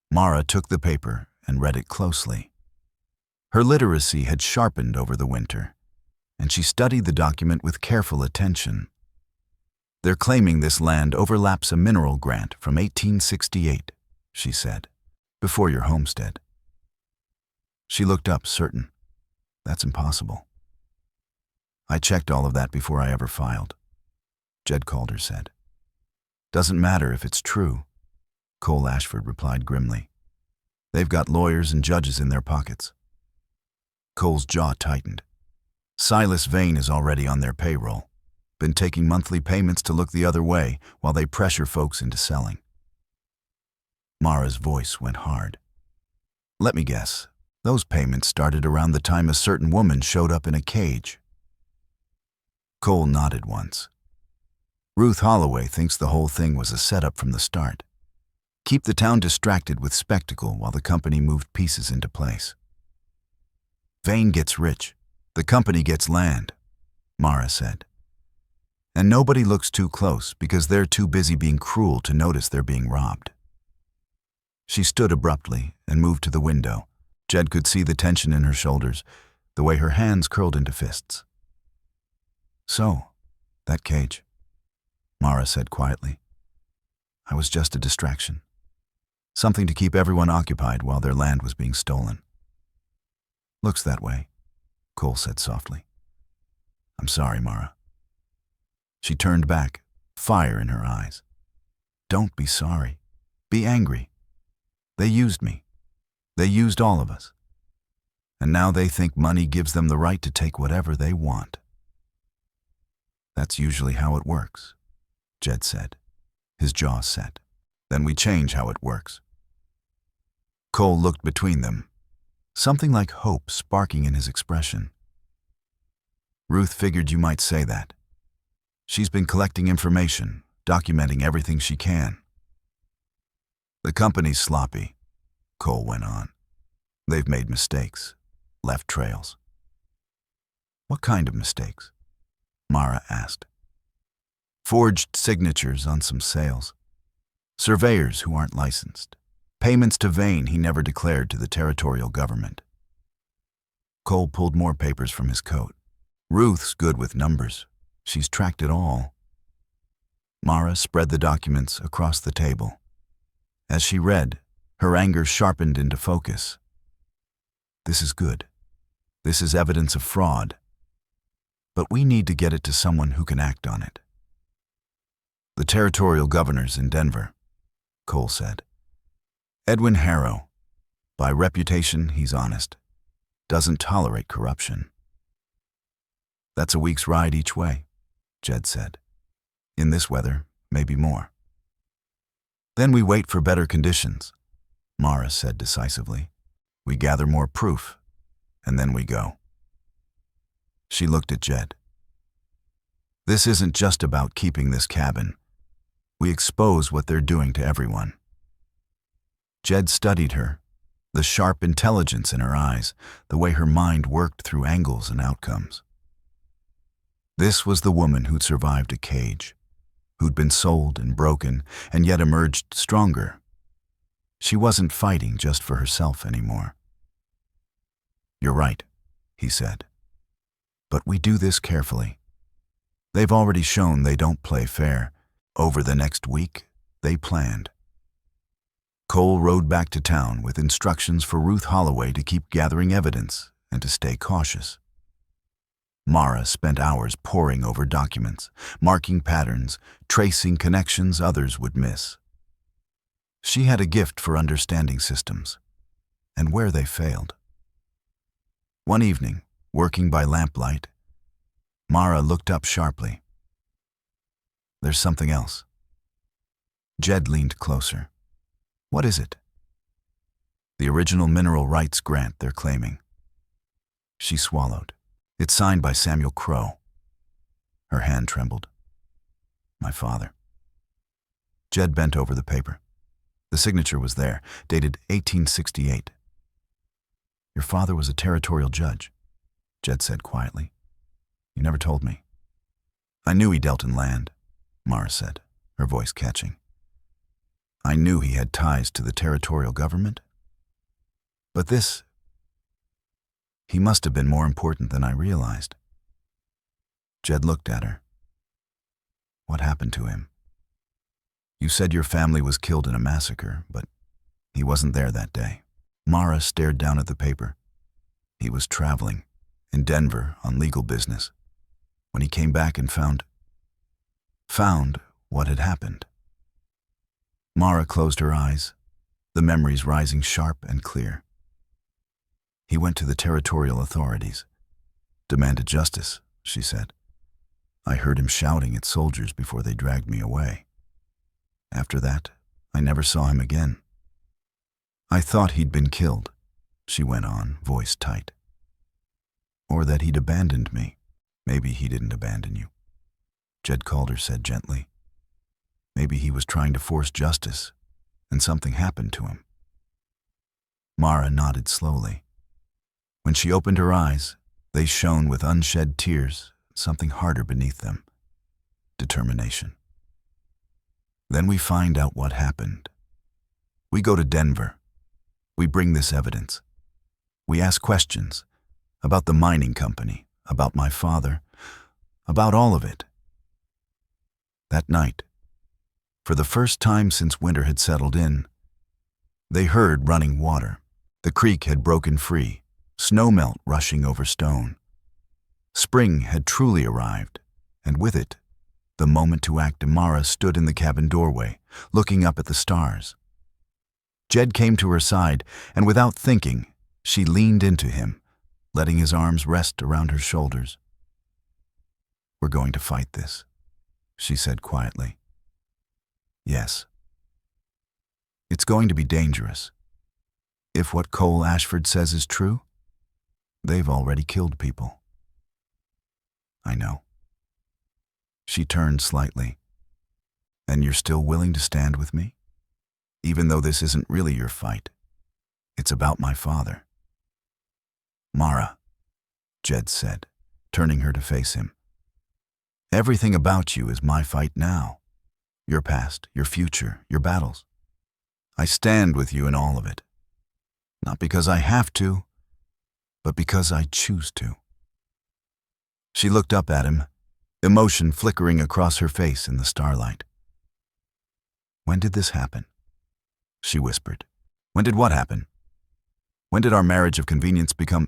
Mara took the paper and read it closely. Her literacy had sharpened over the winter, and she studied the document with careful attention. "They're claiming this land overlaps a mineral grant from 1868, she said, "before your homestead." She looked up, certain. "That's impossible." "I checked all of that before I ever filed," Jed Calder said. "Doesn't matter if it's true," Cole Ashford replied grimly. "They've got lawyers and judges in their pockets." Cole's jaw tightened. Silas Vane is already on their payroll, been taking monthly payments to look the other way while they pressure folks into selling. Mara's voice went hard. "Let me guess, those payments started around the time a certain woman showed up in a cage." Cole nodded once. "Ruth Holloway thinks the whole thing was a setup from the start. Keep the town distracted with spectacle while the company moved pieces into place. Vane gets rich, the company gets land," Mara said. "And nobody looks too close because they're too busy being cruel to notice they're being robbed." She stood abruptly and moved to the window. Jed could see the tension in her shoulders, the way her hands curled into fists. "So, that cage," Mara said quietly. "I was just a distraction. Something to keep everyone occupied while their land was being stolen." "Looks that way," Cole said softly. "I'm sorry, Mara." She turned back, fire in her eyes. "Don't be sorry. Be angry. They used me. They used all of us. And now they think money gives them the right to take whatever they want." "That's usually how it works," Jed said, his jaw set. "Then we change how it works." Cole looked between them, something like hope sparking in his expression. "Ruth figured you might say that. She's been collecting information, documenting everything she can." "The company's sloppy," Cole went on. "They've made mistakes, left trails." "What kind of mistakes?" Mara asked. "Forged signatures on some sales. Surveyors who aren't licensed. Payments to Vane he never declared to the territorial government." Cole pulled more papers from his coat. "Ruth's good with numbers. She's tracked it all." Mara spread the documents across the table. As she read, her anger sharpened into focus. "This is good. This is evidence of fraud. But we need to get it to someone who can act on it." "The territorial governor's in Denver," Cole said. "Edwin Harrow. By reputation, he's honest. Doesn't tolerate corruption." "That's a week's ride each way," Jed said. "In this weather, maybe more." "Then we wait for better conditions," Mara said decisively. "We gather more proof, and then we go." She looked at Jed. "This isn't just about keeping this cabin. We expose what they're doing to everyone." Jed studied her, the sharp intelligence in her eyes, the way her mind worked through angles and outcomes. This was the woman who'd survived a cage, who'd been sold and broken, and yet emerged stronger. She wasn't fighting just for herself anymore. "You're right," he said. "But we do this carefully. They've already shown they don't play fair. Over the next week, they planned." Cole rode back to town with instructions for Ruth Holloway to keep gathering evidence and to stay cautious. Mara spent hours poring over documents, marking patterns, tracing connections others would miss. She had a gift for understanding systems, and where they failed. One evening, working by lamplight, Mara looked up sharply. "There's something else." Jed leaned closer. "What is it?" "The original mineral rights grant they're claiming." She swallowed. "It's signed by Samuel Crow." Her hand trembled. "My father." Jed bent over the paper. The signature was there, dated 1868. "Your father was a territorial judge," Jed said quietly. "You never told me." "I knew he dealt in land," Mara said, her voice catching. "I knew he had ties to the territorial government. But this, he must have been more important than I realized." Jed looked at her. What happened to him? You said your family was killed in a massacre, but he wasn't there that day. Mara stared down at the paper. He was traveling in Denver on legal business when he came back and found what had happened. Mara closed her eyes, the memories rising sharp and clear. He went to the territorial authorities, demanded justice, she said. I heard him shouting at soldiers before they dragged me away. After that, I never saw him again. I thought he'd been killed, she went on, voice tight. Or that he'd abandoned me. Maybe he didn't abandon you, Jed Calder said gently. Maybe he was trying to force justice, and something happened to him. Mara nodded slowly. When she opened her eyes, they shone with unshed tears, something harder beneath them. Determination. Then we find out what happened. We go to Denver. We bring this evidence. We ask questions about the mining company, about my father, about all of it. That night, for the first time since winter had settled in, they heard running water. The creek had broken free, snowmelt rushing over stone. Spring had truly arrived, and with it, the moment to act. Mara stood in the cabin doorway, looking up at the stars. Jed came to her side, and without thinking, she leaned into him, letting his arms rest around her shoulders. We're going to fight this, she said quietly. Yes. It's going to be dangerous. If what Cole Ashford says is true, they've already killed people. I know. She turned slightly. And you're still willing to stand with me? Even though this isn't really your fight. It's about my father. Mara, Jed said, turning her to face him. Everything about you is my fight now. Your past, your future, your battles. I stand with you in all of it. Not because I have to, but because I choose to. She looked up at him, emotion flickering across her face in the starlight. When did this happen? She whispered. When did what happen? When did our marriage of convenience become...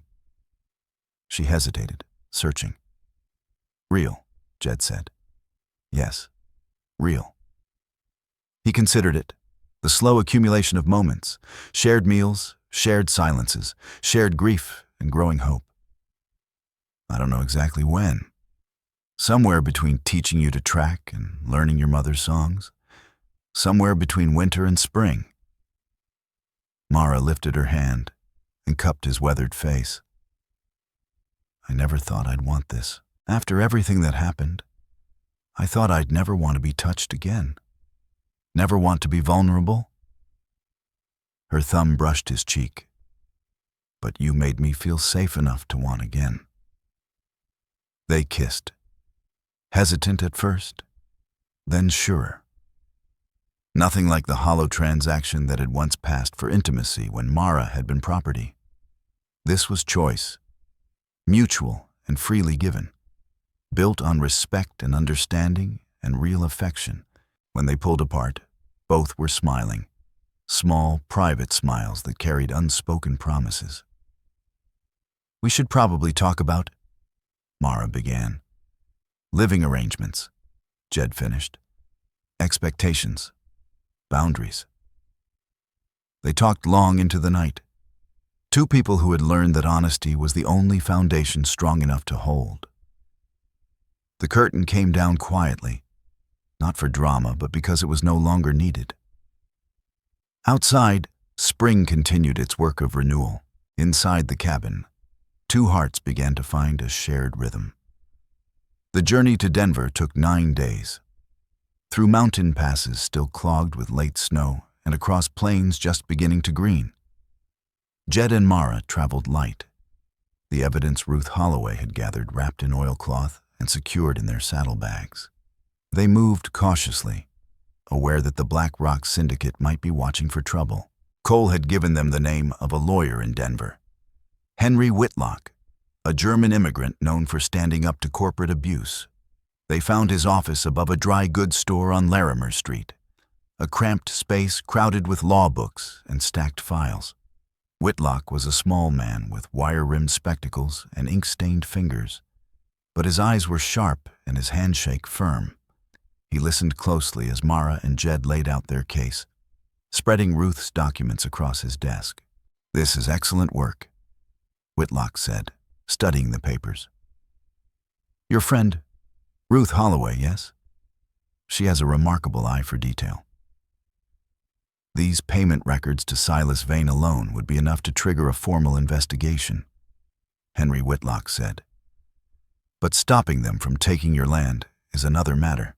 She hesitated, searching. Real, Jed said. Yes, real. He considered it, the slow accumulation of moments, shared meals, shared silences, shared grief and growing hope. I don't know exactly when. Somewhere between teaching you to track and learning your mother's songs. Somewhere between winter and spring. Mara lifted her hand and cupped his weathered face. I never thought I'd want this. After everything that happened, I thought I'd never want to be touched again. Never want to be vulnerable. Her thumb brushed his cheek. But you made me feel safe enough to want again. They kissed. Hesitant at first, then surer. Nothing like the hollow transaction that had once passed for intimacy when Mara had been property. This was choice, mutual and freely given, built on respect and understanding and real affection. When they pulled apart, both were smiling, small, private smiles that carried unspoken promises. We should probably talk about, Mara began. Living arrangements, Jed finished. Expectations, boundaries. They talked long into the night. Two people who had learned that honesty was the only foundation strong enough to hold. The curtain came down quietly, not for drama, but because it was no longer needed. Outside, spring continued its work of renewal. Inside the cabin, two hearts began to find a shared rhythm. The journey to Denver took 9 days. Through mountain passes still clogged with late snow and across plains just beginning to green. Jed and Mara traveled light. The evidence Ruth Holloway had gathered wrapped in oilcloth and secured in their saddlebags. They moved cautiously, aware that the Black Rock Syndicate might be watching for trouble. Cole had given them the name of a lawyer in Denver, Henry Whitlock, a German immigrant known for standing up to corporate abuse. They found his office above a dry goods store on Larimer Street, a cramped space crowded with law books and stacked files. Whitlock was a small man with wire-rimmed spectacles and ink-stained fingers, but his eyes were sharp and his handshake firm. He listened closely as Mara and Jed laid out their case, spreading Ruth's documents across his desk. "This is excellent work," Whitlock said, studying the papers. "Your friend, Ruth Holloway, yes? She has a remarkable eye for detail." These payment records to Silas Vane alone would be enough to trigger a formal investigation, Henry Whitlock said. "But stopping them from taking your land is another matter."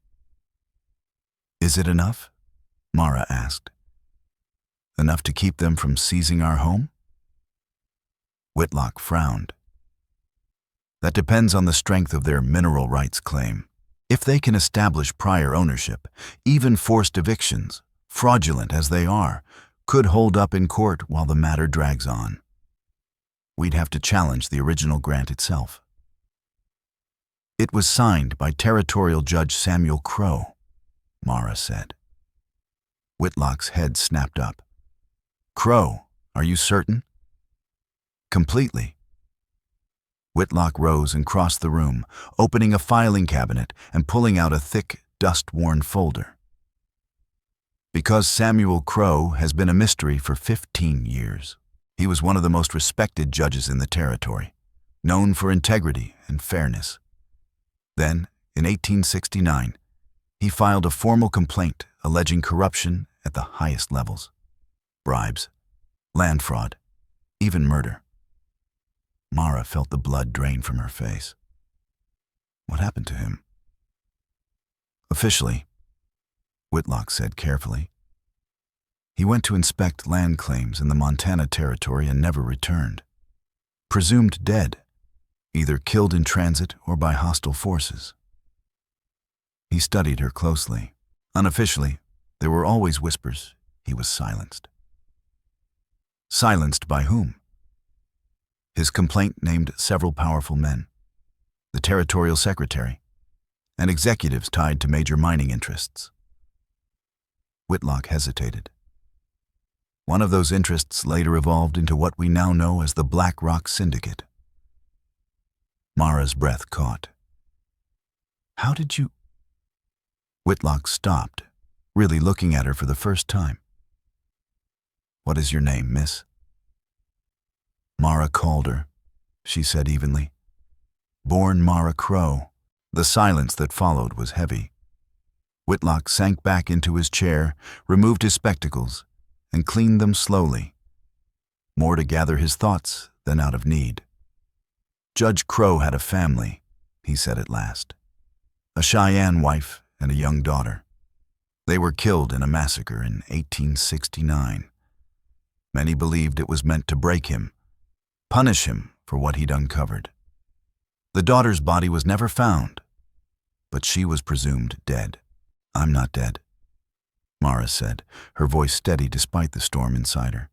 "Is it enough?" Mara asked. "Enough to keep them from seizing our home?" Whitlock frowned. "That depends on the strength of their mineral rights claim. If they can establish prior ownership, even forced evictions, fraudulent as they are, could hold up in court while the matter drags on. We'd have to challenge the original grant itself." "It was signed by Territorial Judge Samuel Crowe," Mara said. Whitlock's head snapped up. "Crowe, are you certain?" "Completely." Whitlock rose and crossed the room, opening a filing cabinet and pulling out a thick, dust-worn folder. "Because Samuel Crowe has been a mystery for 15 years. He was one of the most respected judges in the territory, known for integrity and fairness. Then, in 1869, he filed a formal complaint alleging corruption at the highest levels. Bribes, land fraud, even murder." Mara felt the blood drain from her face. "What happened to him?" "Officially," Whitlock said carefully, "he went to inspect land claims in the Montana Territory and never returned. Presumed dead, either killed in transit or by hostile forces." He studied her closely. Unofficially, there were always whispers he was silenced. "Silenced by whom?" His complaint named several powerful men, the territorial secretary, and executives tied to major mining interests. Whitlock hesitated. One of those interests later evolved into what we now know as the Black Rock Syndicate. Mara's breath caught. "How did you—" Whitlock stopped, really looking at her for the first time. "What is your name, miss?" "Mara Calder," she said evenly. "Born Mara Crowe." The silence that followed was heavy. Whitlock sank back into his chair, removed his spectacles, and cleaned them slowly, more to gather his thoughts than out of need. "Judge Crowe had a family," he said at last. "A Cheyenne wife and a young daughter. They were killed in a massacre in 1869. Many believed it was meant to break him, punish him for what he'd uncovered. The daughter's body was never found, but she was presumed dead." "I'm not dead," Mara said, her voice steady despite the storm inside her.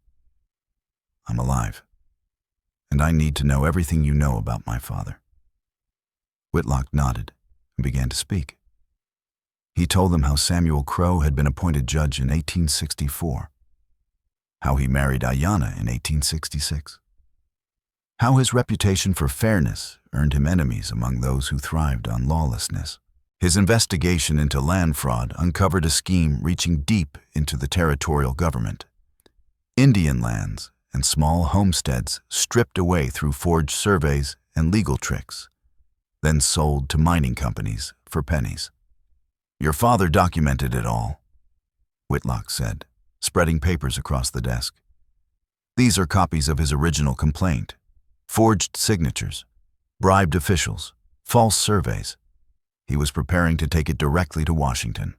"I'm alive, and I need to know everything you know about my father." Whitlock nodded and began to speak. He told them how Samuel Crowe had been appointed judge in 1864, how he married Ayanna in 1866, how his reputation for fairness earned him enemies among those who thrived on lawlessness. His investigation into land fraud uncovered a scheme reaching deep into the territorial government. Indian lands and small homesteads stripped away through forged surveys and legal tricks, then sold to mining companies for pennies. "Your father documented it all," Whitlock said, spreading papers across the desk. "These are copies of his original complaint. Forged signatures, bribed officials, false surveys. He was preparing to take it directly to Washington.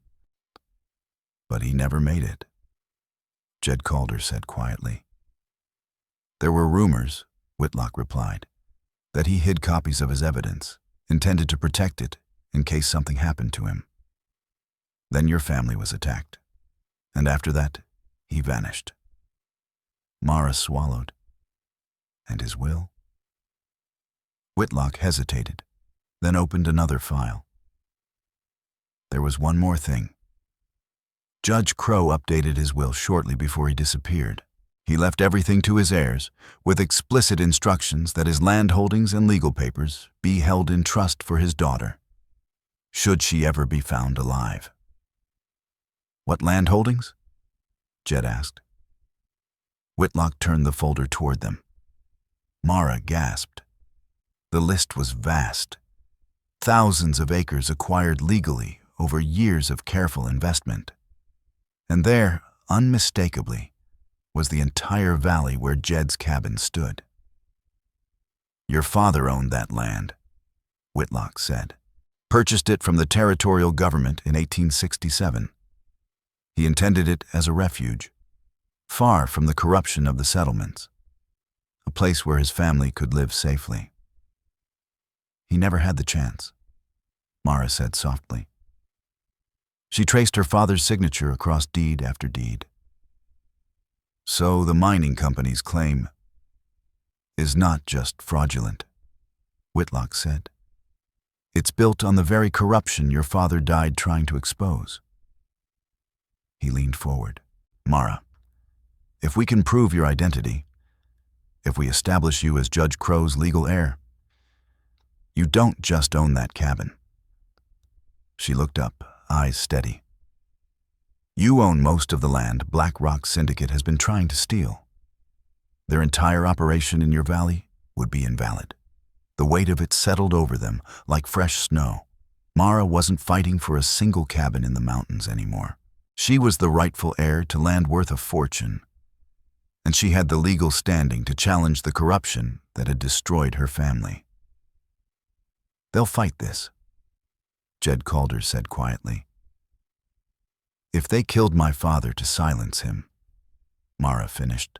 But he never made it," Jed Calder said quietly. "There were rumors," Whitlock replied, "that he hid copies of his evidence, intended to protect it in case something happened to him. Then your family was attacked, and after that, he vanished." Mara swallowed. "And his will?" Whitlock hesitated, then opened another file. There was one more thing. Judge Crow updated his will shortly before he disappeared. He left everything to his heirs, with explicit instructions that his land holdings and legal papers be held in trust for his daughter, should she ever be found alive. What land holdings? Jed asked. Whitlock turned the folder toward them. Mara gasped. The list was vast. Thousands of acres acquired legally over years of careful investment. And there, unmistakably, was the entire valley where Jed's cabin stood. Your father owned that land, Whitlock said. Purchased it from the territorial government in 1867. He intended it as a refuge, far from the corruption of the settlements, a place where his family could live safely. He never had the chance, Mara said softly. She traced her father's signature across deed after deed. So the mining company's claim is not just fraudulent, Whitlock said. It's built on the very corruption your father died trying to expose. He leaned forward. Mara, if we can prove your identity, if we establish you as Judge Crow's legal heir, you don't just own that cabin. She looked up, eyes steady. You own most of the land Black Rock Syndicate has been trying to steal. Their entire operation in your valley would be invalid. The weight of it settled over them like fresh snow. Mara wasn't fighting for a single cabin in the mountains anymore. She was the rightful heir to land worth a fortune, and she had the legal standing to challenge the corruption that had destroyed her family. They'll fight this, Jed Calder said quietly. If they killed my father to silence him, Mara finished,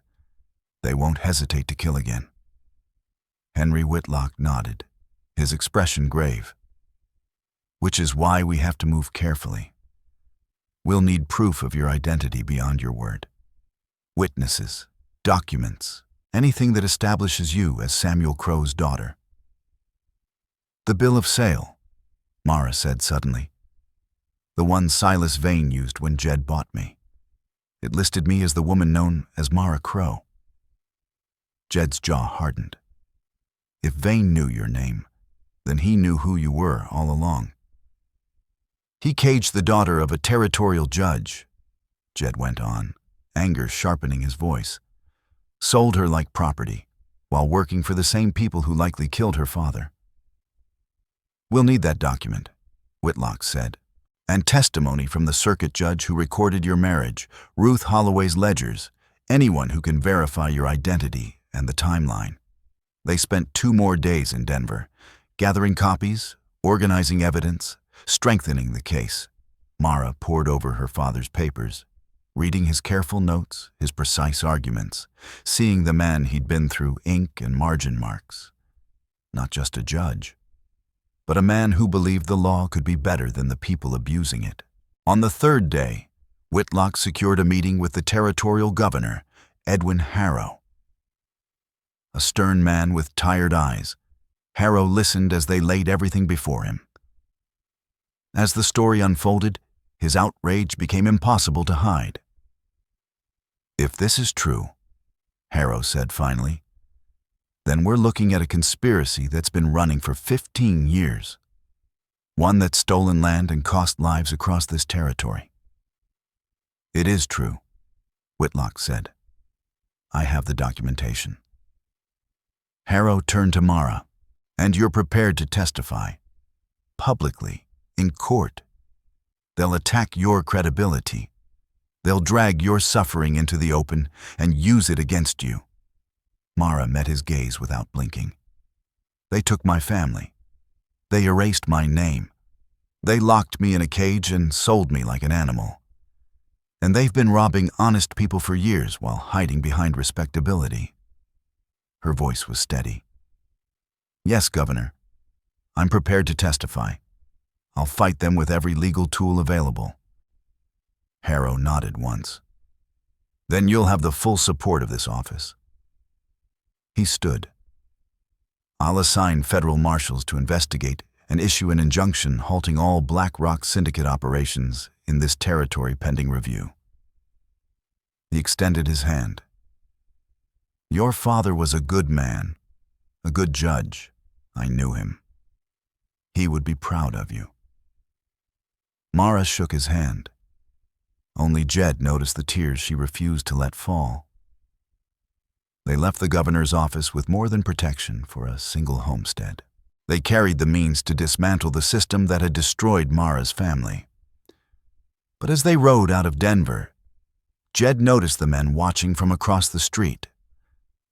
they won't hesitate to kill again. Henry Whitlock nodded, his expression grave. Which is why we have to move carefully. We'll need proof of your identity beyond your word. Witnesses, documents, anything that establishes you as Samuel Crow's daughter. The bill of sale, Mara said suddenly. The one Silas Vane used when Jed bought me. It listed me as the woman known as Mara Crow. Jed's jaw hardened. If Vane knew your name, then he knew who you were all along. He caged the daughter of a territorial judge, Jed went on, anger sharpening his voice. Sold her like property, while working for the same people who likely killed her father. We'll need that document, Whitlock said, and testimony from the circuit judge who recorded your marriage, Ruth Holloway's ledgers, anyone who can verify your identity and the timeline. They spent 2 more days in Denver, gathering copies, organizing evidence, strengthening the case. Mara pored over her father's papers, reading his careful notes, his precise arguments, seeing the man he'd been through ink and margin marks. Not just a judge, but a man who believed the law could be better than the people abusing it. On the 3rd day, Whitlock secured a meeting with the territorial governor, Edwin Harrow. A stern man with tired eyes, Harrow listened as they laid everything before him. As the story unfolded, his outrage became impossible to hide. If this is true, Harrow said finally, then we're looking at a conspiracy that's been running for 15 years. One that's stolen land and cost lives across this territory. It is true, Whitlock said. I have the documentation. Harrow turned to Mara. And you're prepared to testify, publicly, in court. They'll attack your credibility. They'll drag your suffering into the open and use it against you. Mara met his gaze without blinking. They took my family. They erased my name. They locked me in a cage and sold me like an animal. And they've been robbing honest people for years while hiding behind respectability. Her voice was steady. Yes, Governor. I'm prepared to testify. I'll fight them with every legal tool available. Harrow nodded once. Then you'll have the full support of this office. He stood. I'll assign federal marshals to investigate and issue an injunction halting all Black Rock Syndicate operations in this territory pending review. He extended his hand. Your father was a good man, a good judge. I knew him. He would be proud of you. Mara shook his hand. Only Jed noticed the tears she refused to let fall. They left the governor's office with more than protection for a single homestead. They carried the means to dismantle the system that had destroyed Mara's family. But as they rode out of Denver, Jed noticed the men watching from across the street.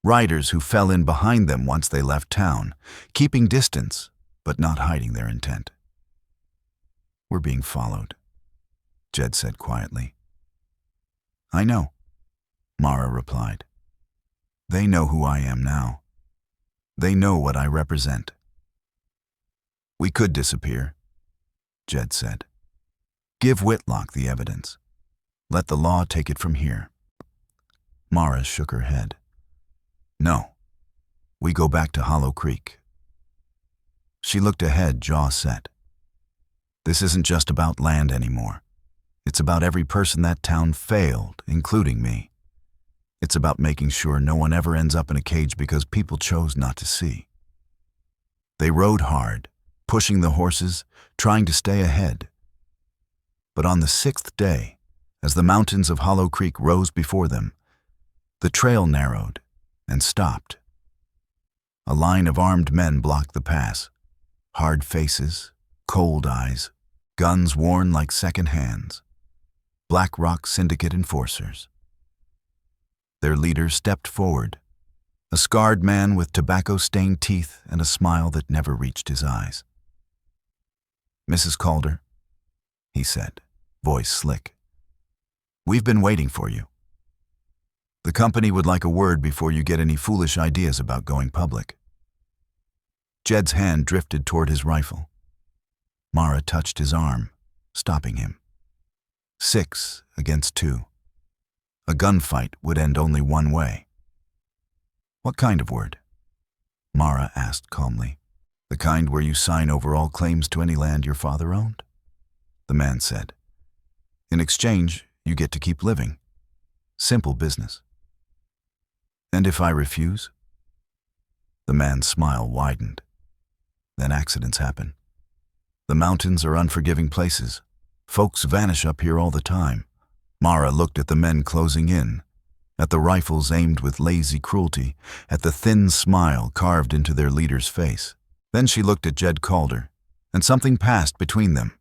Riders who fell in behind them once they left town, keeping distance but not hiding their intent. We're being followed, Jed said quietly. I know, Mara replied. They know who I am now. They know what I represent. We could disappear, Jed said. Give Whitlock the evidence. Let the law take it from here. Mara shook her head. No, we go back to Hollow Creek. She looked ahead, jaw set. This isn't just about land anymore. It's about every person that town failed, including me. It's about making sure no one ever ends up in a cage because people chose not to see. They rode hard, pushing the horses, trying to stay ahead. But on the 6th day, as the mountains of Hollow Creek rose before them, the trail narrowed and stopped. A line of armed men blocked the pass. Hard faces, cold eyes, guns worn like second hands. Black Rock Syndicate enforcers. Their leader stepped forward, a scarred man with tobacco-stained teeth and a smile that never reached his eyes. Mrs. Calder, he said, voice slick. We've been waiting for you. The company would like a word before you get any foolish ideas about going public. Jed's hand drifted toward his rifle. Mara touched his arm, stopping him. 6 against 2. A gunfight would end only one way. What kind of word? Mara asked calmly. The kind where you sign over all claims to any land your father owned? The man said. In exchange, you get to keep living. Simple business. And if I refuse? The man's smile widened. Then accidents happen. The mountains are unforgiving places. Folks vanish up here all the time. Mara looked at the men closing in, at the rifles aimed with lazy cruelty, at the thin smile carved into their leader's face. Then she looked at Jed Calder, and something passed between them,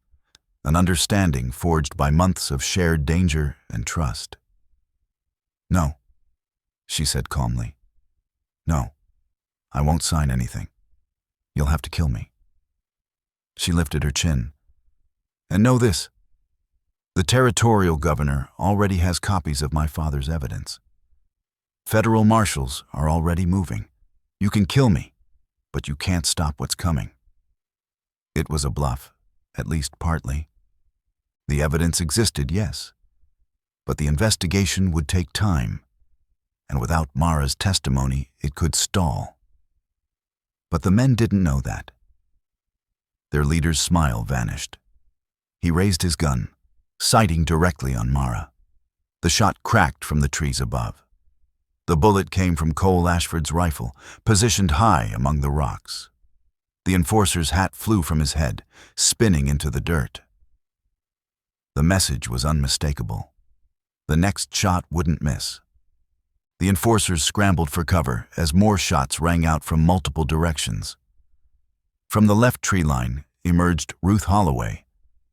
an understanding forged by months of shared danger and trust. No, she said calmly. No, I won't sign anything. You'll have to kill me. She lifted her chin. And know this. The territorial governor already has copies of my father's evidence. Federal marshals are already moving. You can kill me, but you can't stop what's coming. It was a bluff, at least partly. The evidence existed, yes, but the investigation would take time, and without Mara's testimony, it could stall. But the men didn't know that. Their leader's smile vanished. He raised his gun, sighting directly on Mara. The shot cracked from the trees above. The bullet came from Cole Ashford's rifle, positioned high among the rocks. The enforcer's hat flew from his head, spinning into the dirt. The message was unmistakable. The next shot wouldn't miss. The enforcers scrambled for cover as more shots rang out from multiple directions. From the left tree line emerged Ruth Holloway,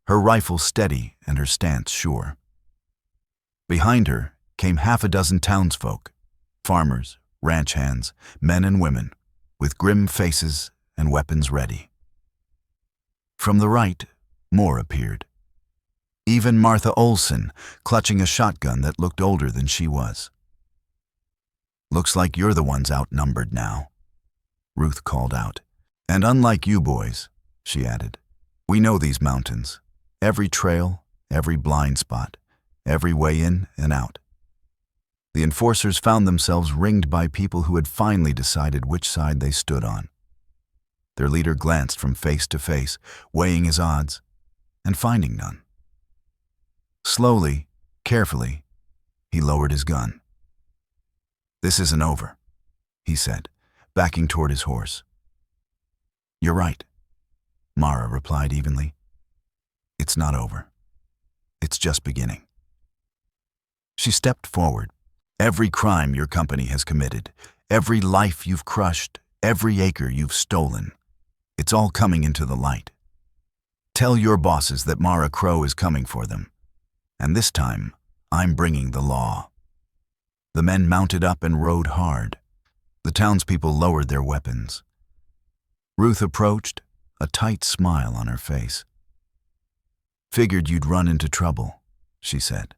her rifle steady and her stance sure. Behind her came half a dozen townsfolk, farmers, ranch hands, men and women, with grim faces and weapons ready. From the right, more appeared. Even Martha Olson, clutching a shotgun that looked older than she was. Looks like you're the ones outnumbered now, Ruth called out. And unlike you boys, she added, we know these mountains, every trail, every blind spot, every way in and out. The enforcers found themselves ringed by people who had finally decided which side they stood on. Their leader glanced from face to face, weighing his odds, and finding none. Slowly, carefully, he lowered his gun. "This isn't over," he said, backing toward his horse. "You're right," Mara replied evenly. "It's not over. It's just beginning." She stepped forward. "Every crime your company has committed, every life you've crushed, every acre you've stolen, it's all coming into the light. Tell your bosses that Mara Crow is coming for them. And this time, I'm bringing the law." The men mounted up and rode hard. The townspeople lowered their weapons. Ruth approached, a tight smile on her face. "Figured you'd run into trouble," she said.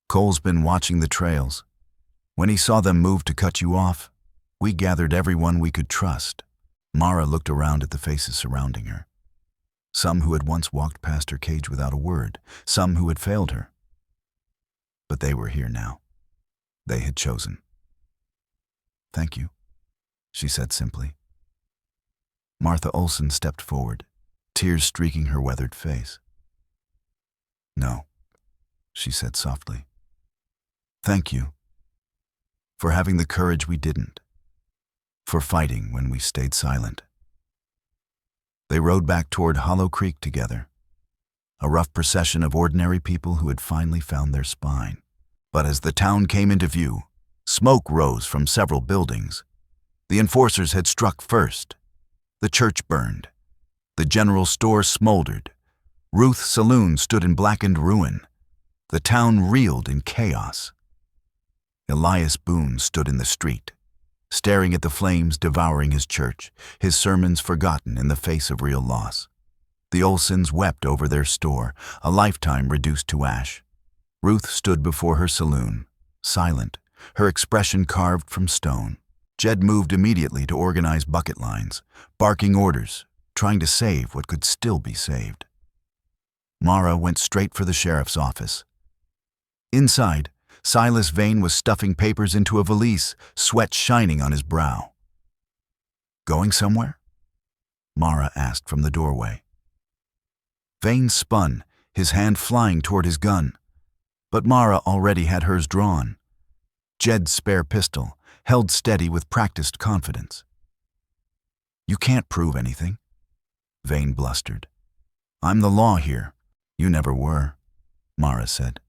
"Cole's been watching the trails. When he saw them move to cut you off, we gathered everyone we could trust." Mara looked around at the faces surrounding her. Some who had once walked past her cage without a word, some who had failed her. But they were here now. They had chosen. "Thank you," she said simply. Martha Olson stepped forward, tears streaking her weathered face. "No," she said softly. "Thank you for having the courage we didn't, for fighting when we stayed silent." They rode back toward Hollow Creek together, a rough procession of ordinary people who had finally found their spine. But as the town came into view, smoke rose from several buildings. The enforcers had struck first. The church burned. The general store smoldered. Ruth's saloon stood in blackened ruin. The town reeled in chaos. Elias Boone stood in the street, staring at the flames devouring his church, his sermons forgotten in the face of real loss. The Olsons wept over their store, a lifetime reduced to ash. Ruth stood before her saloon, silent, her expression carved from stone. Jed moved immediately to organize bucket lines, barking orders, trying to save what could still be saved. Mara went straight for the sheriff's office. Inside, Silas Vane was stuffing papers into a valise, sweat shining on his brow. "Going somewhere?" Mara asked from the doorway. Vane spun, his hand flying toward his gun. But Mara already had hers drawn. Jed's spare pistol, held steady with practiced confidence. "You can't prove anything," Vane blustered. "I'm the law here." "You never were," Mara said.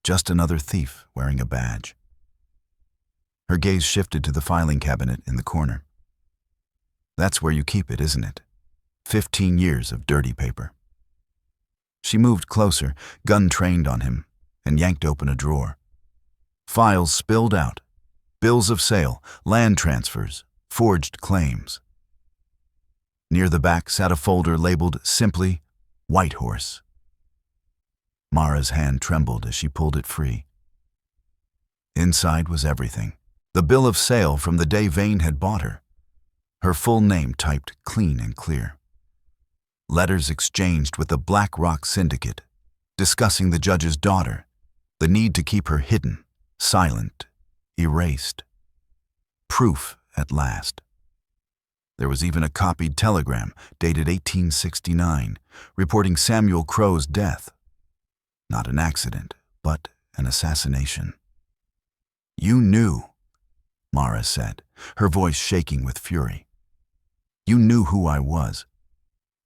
"Just another thief wearing a badge." Her gaze shifted to the filing cabinet in the corner. "That's where you keep it, isn't it? 15 years of dirty paper." She moved closer, gun trained on him, and yanked open a drawer. Files spilled out. Bills of sale, land transfers, forged claims. Near the back sat a folder labeled simply White Horse. Mara's hand trembled as she pulled it free. Inside was everything. The bill of sale from the day Vane had bought her. Her full name typed clean and clear. Letters exchanged with the Black Rock Syndicate, discussing the judge's daughter, the need to keep her hidden, silent, erased. Proof at last. There was even a copied telegram dated 1869, reporting Samuel Crow's death. Not an accident, but an assassination. "You knew," Mara said, her voice shaking with fury. "You knew who I was.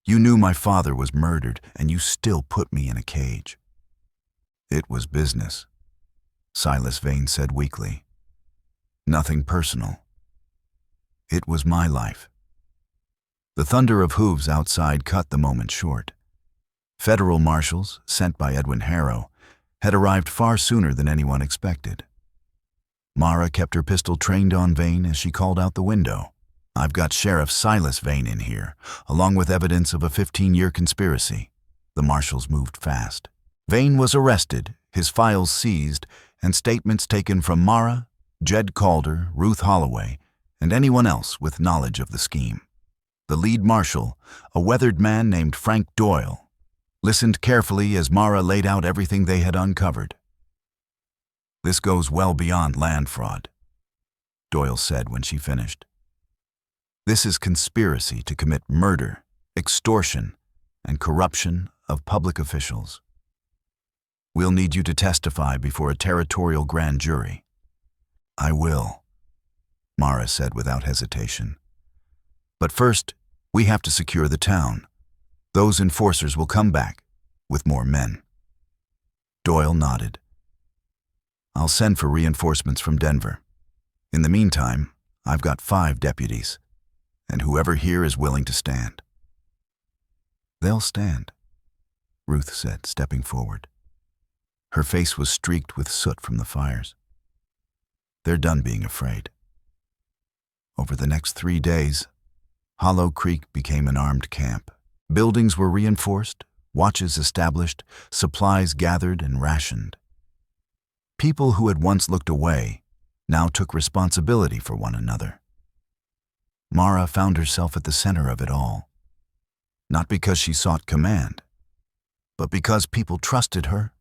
You knew my father was murdered, and you still put me in a cage." "It was business," Silas Vane said weakly. "Nothing personal. It was my life." The thunder of hooves outside cut the moment short. Federal marshals, sent by Edwin Harrow, had arrived far sooner than anyone expected. Mara kept her pistol trained on Vane as she called out the window. "I've got Sheriff Silas Vane in here, along with evidence of a 15-year conspiracy." The marshals moved fast. Vane was arrested, his files seized, and statements taken from Mara, Jed Calder, Ruth Holloway, and anyone else with knowledge of the scheme. The lead marshal, a weathered man named Frank Doyle, listened carefully as Mara laid out everything they had uncovered. "This goes well beyond land fraud," Doyle said when she finished. This is conspiracy to commit murder, extortion, and corruption of public officials. We'll need you to testify before a territorial grand jury. I will, Mara said without hesitation. But first, we have to secure the town. Those enforcers will come back with more men. Doyle nodded. I'll send for reinforcements from Denver. In the meantime, I've got 5 deputies, and whoever here is willing to stand. They'll stand, Ruth said, stepping forward. Her face was streaked with soot from the fires. They're done being afraid. Over the next 3 days, Hollow Creek became an armed camp. Buildings were reinforced, watches established, supplies gathered and rationed. People who had once looked away now took responsibility for one another. Mara found herself at the center of it all, not because she sought command, but because people trusted her.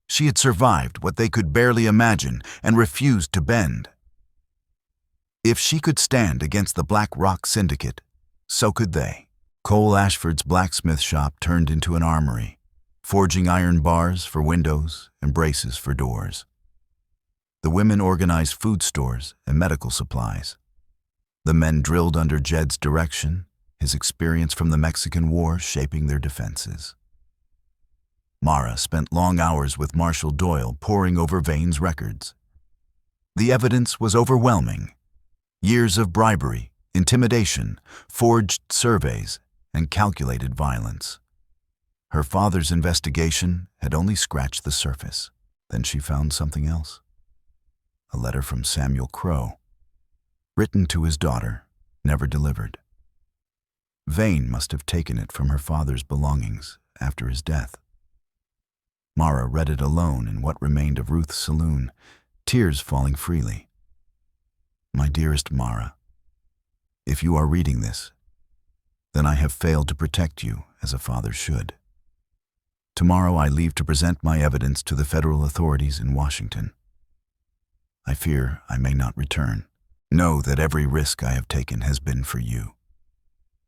She had survived what they could barely imagine and refused to bend. If she could stand against the Black Rock Syndicate, so could they. Cole Ashford's blacksmith shop turned into an armory, forging iron bars for windows and braces for doors. The women organized food stores and medical supplies. The men drilled under Jed's direction, his experience from the Mexican War shaping their defenses. Mara spent long hours with Marshal Doyle poring over Vane's records. The evidence was overwhelming. Years of bribery, intimidation, forged surveys, and calculated violence. Her father's investigation had only scratched the surface. Then she found something else. A letter from Samuel Crow, written to his daughter, never delivered. Vane must have taken it from her father's belongings after his death. Mara read it alone in what remained of Ruth's saloon, tears falling freely. My dearest Mara, if you are reading this, then I have failed to protect you as a father should. Tomorrow I leave to present my evidence to the federal authorities in Washington. I fear I may not return. Know that every risk I have taken has been for you.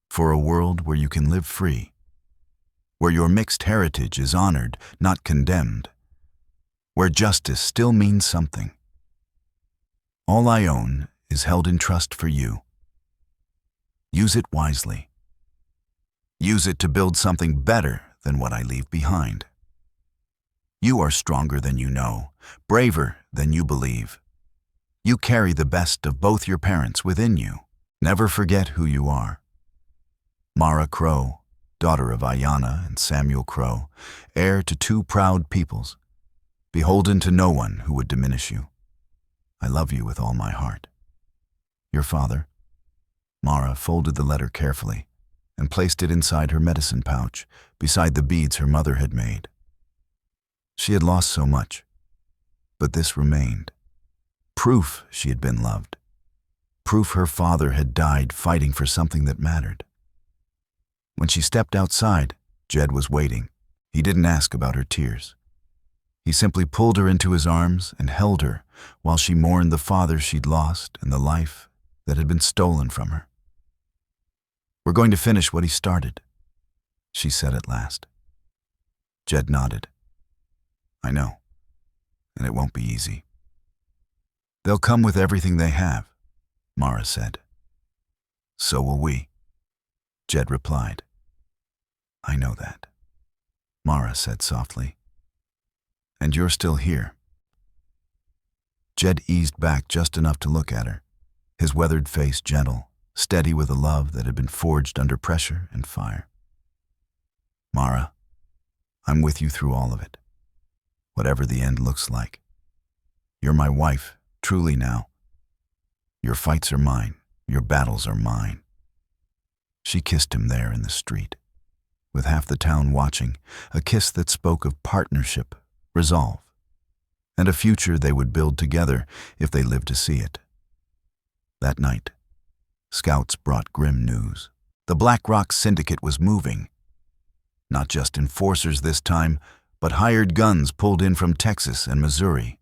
For a world where you can live free, where your mixed heritage is honored, not condemned, where justice still means something. All I own is held in trust for you. Use it wisely. Use it to build something better than what I leave behind. You are stronger than you know, braver than you believe. You carry the best of both your parents within you. Never forget who you are. Mara Crow, daughter of Ayanna and Samuel Crow, heir to 2 proud peoples, beholden to no one who would diminish you. I love you with all my heart. Your father. Mara folded the letter carefully and placed it inside her medicine pouch beside the beads her mother had made. She had lost so much, but this remained. Proof she had been loved. Proof her father had died fighting for something that mattered. When she stepped outside, Jed was waiting. He didn't ask about her tears. He simply pulled her into his arms and held her while she mourned the father she'd lost and the life that had been stolen from her. We're going to finish what he started, she said at last. Jed nodded. I know, and it won't be easy. They'll come with everything they have, Mara said. So will we, Jed replied. I know that, Mara said softly. And you're still here. Jed eased back just enough to look at her, his weathered face gentle, steady with a love that had been forged under pressure and fire. Mara, I'm with you through all of it, whatever the end looks like. You're my wife, truly now. Your fights are mine, your battles are mine. She kissed him there in the street, with half the town watching, a kiss that spoke of partnership, resolve, and a future they would build together if they lived to see it. That night, scouts brought grim news. The Black Rock Syndicate was moving. Not just enforcers this time, but hired guns pulled in from Texas and Missouri.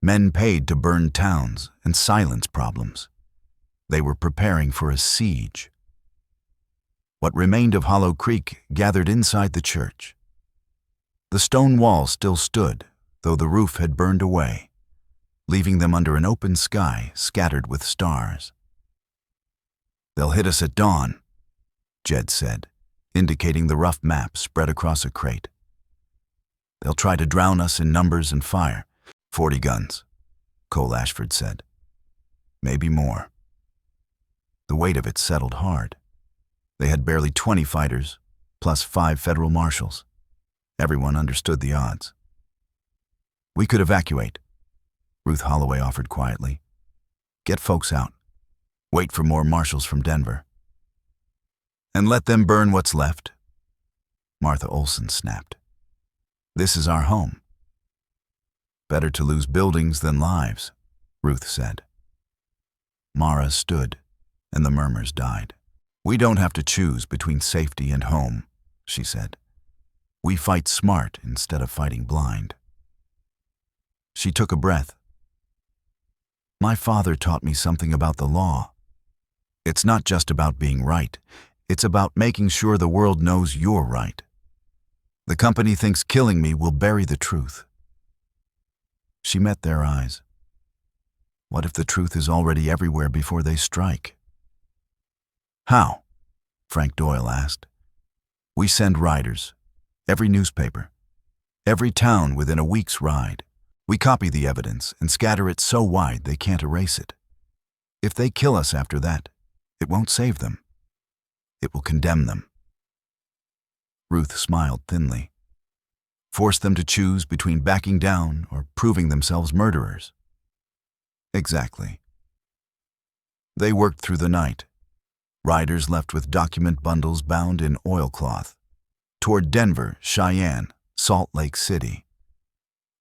Men paid to burn towns and silence problems. They were preparing for a siege. What remained of Hollow Creek gathered inside the church. The stone wall still stood, though the roof had burned away, leaving them under an open sky scattered with stars. "They'll hit us at dawn," Jed said, indicating the rough map spread across a crate. "They'll try to drown us in numbers and fire." 40 guns, Cole Ashford said. "Maybe more." The weight of it settled hard. They had barely 20 fighters, plus 5 federal marshals. Everyone understood the odds. "We could evacuate," Ruth Holloway offered quietly. "Get folks out. Wait for more marshals from Denver. And let them burn what's left," Martha Olson snapped. "This is our home." "Better to lose buildings than lives," Ruth said. Mara stood, and the murmurs died. "We don't have to choose between safety and home," she said. "We fight smart instead of fighting blind." She took a breath. "My father taught me something about the law. It's not just about being right. It's about making sure the world knows you're right. The company thinks killing me will bury the truth." She met their eyes. What if the truth is already everywhere before they strike? "How?" Frank Doyle asked. "We send riders. Every newspaper. Every town within a week's ride. We copy the evidence and scatter it so wide they can't erase it. If they kill us after that, it won't save them. It will condemn them." Ruth smiled thinly. "Force them to choose between backing down or proving themselves murderers." "Exactly." They worked through the night. Riders left with document bundles bound in oilcloth. Toward Denver, Cheyenne, Salt Lake City.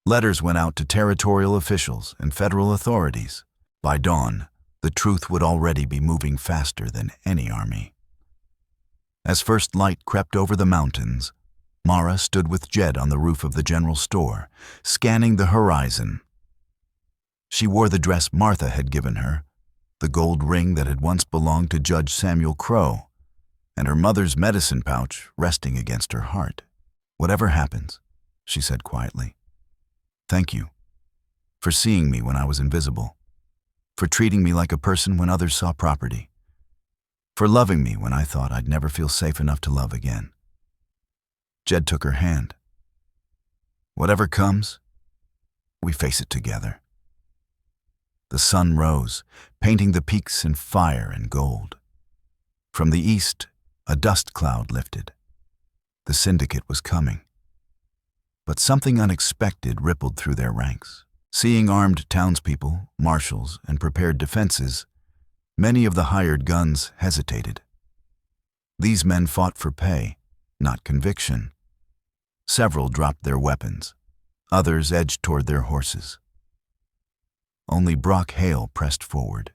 Letters went out to territorial officials and federal authorities. By dawn, the truth would already be moving faster than any army. As first light crept over the mountains, Mara stood with Jed on the roof of the general store, scanning the horizon. She wore the dress Martha had given her, the gold ring that had once belonged to Judge Samuel Crow, and her mother's medicine pouch resting against her heart. "Whatever happens," she said quietly, "thank you for seeing me when I was invisible, for treating me like a person when others saw property, for loving me when I thought I'd never feel safe enough to love again." Jed took her hand. "Whatever comes, we face it together." The sun rose, painting the peaks in fire and gold. From the east, a dust cloud lifted. The syndicate was coming. But something unexpected rippled through their ranks. Seeing armed townspeople, marshals, and prepared defenses, many of the hired guns hesitated. These men fought for pay, not conviction. Several dropped their weapons. Others edged toward their horses. Only Brock Hale pressed forward.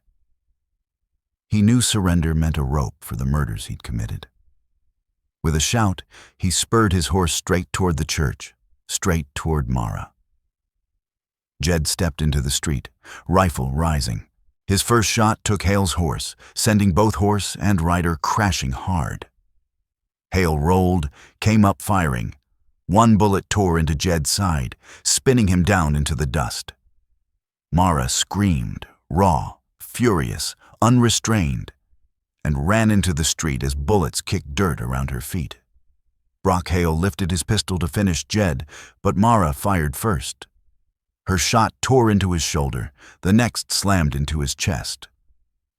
He knew surrender meant a rope for the murders he'd committed. With a shout, he spurred his horse straight toward the church, straight toward Mara. Jed stepped into the street, rifle rising. His first shot took Hale's horse, sending both horse and rider crashing hard. Hale rolled, came up firing. One bullet tore into Jed's side, spinning him down into the dust. Mara screamed, raw, furious, unrestrained, and ran into the street as bullets kicked dirt around her feet. Brock Hale lifted his pistol to finish Jed, but Mara fired first. Her shot tore into his shoulder, the next slammed into his chest.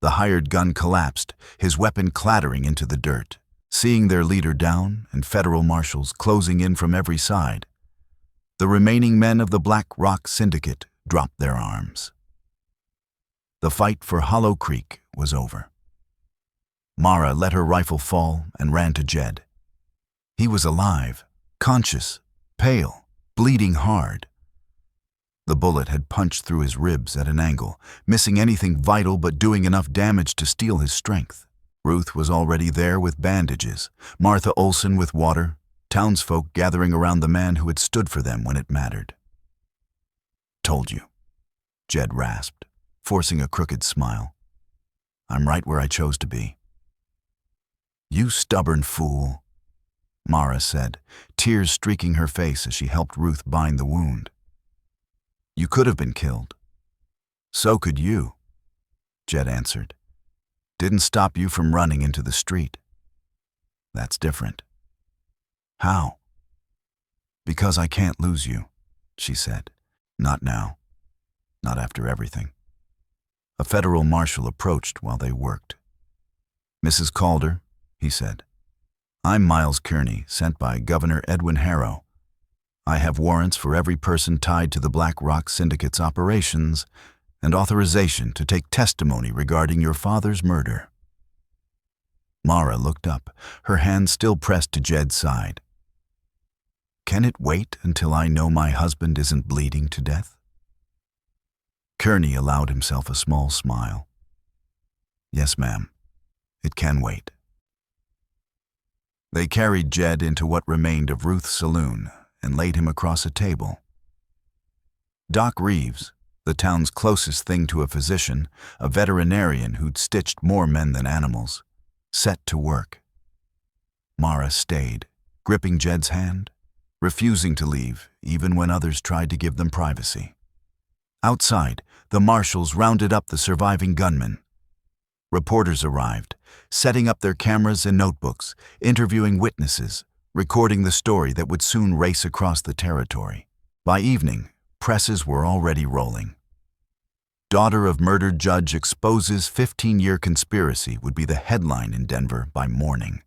The hired gun collapsed, his weapon clattering into the dirt. Seeing their leader down and federal marshals closing in from every side, the remaining men of the Black Rock Syndicate dropped their arms. The fight for Hollow Creek was over. Mara let her rifle fall and ran to Jed. He was alive, conscious, pale, bleeding hard. The bullet had punched through his ribs at an angle, missing anything vital but doing enough damage to steal his strength. Ruth was already there with bandages, Martha Olson with water, townsfolk gathering around the man who had stood for them when it mattered. "Told you," Jed rasped, forcing a crooked smile. I'm right where I chose to be." "You stubborn fool," Mara said, tears streaking her face as she helped Ruth bind the wound. "You could have been killed." "So could you," Jed answered. "Didn't stop you from running into the street." "That's different." "How?" "Because I can't lose you," she said. "Not now. Not after everything." A federal marshal approached while they worked. "Mrs. Calder," he said, "I'm Miles Kearney, sent by Governor Edwin Harrow. I have warrants for every person tied to the Black Rock Syndicate's operations and authorization to take testimony regarding your father's murder." Mara looked up, her hand still pressed to Jed's side. "Can it wait until I know my husband isn't bleeding to death?" Kearney allowed himself a small smile. "Yes, ma'am. It can wait." They carried Jed into what remained of Ruth's saloon and laid him across a table. Doc Reeves, the town's closest thing to a physician, a veterinarian who'd stitched more men than animals, set to work. Mara stayed, gripping Jed's hand, refusing to leave even when others tried to give them privacy. Outside, the marshals rounded up the surviving gunmen. Reporters arrived, setting up their cameras and notebooks, interviewing witnesses, recording the story that would soon race across the territory. By evening, presses were already rolling. "Daughter of murdered judge exposes 15-year conspiracy" would be the headline in Denver by morning.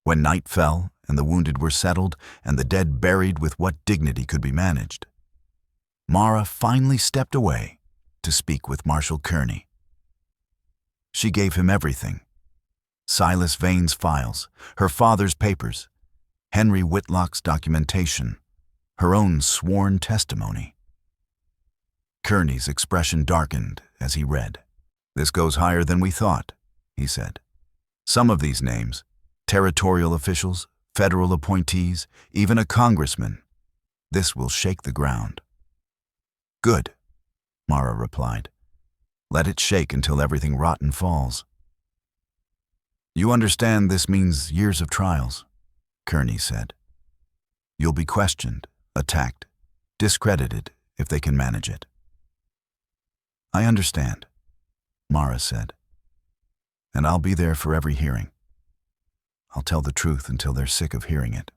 When night fell and the wounded were settled and the dead buried with what dignity could be managed, Mara finally stepped away to speak with Marshal Kearney. She gave him everything: Silas Vane's files, her father's papers, Henry Whitlock's documentation, her own sworn testimony. Kearney's expression darkened as he read. "This goes higher than we thought," he said. "Some of these names, territorial officials, federal appointees, even a congressman, this will shake the ground." "Good," Mara replied. "Let it shake until everything rotten falls." "You understand this means years of trials," Kearney said. "You'll be questioned, attacked, discredited if they can manage it." "I understand," Mara said. "And I'll be there for every hearing. I'll tell the truth until they're sick of hearing it.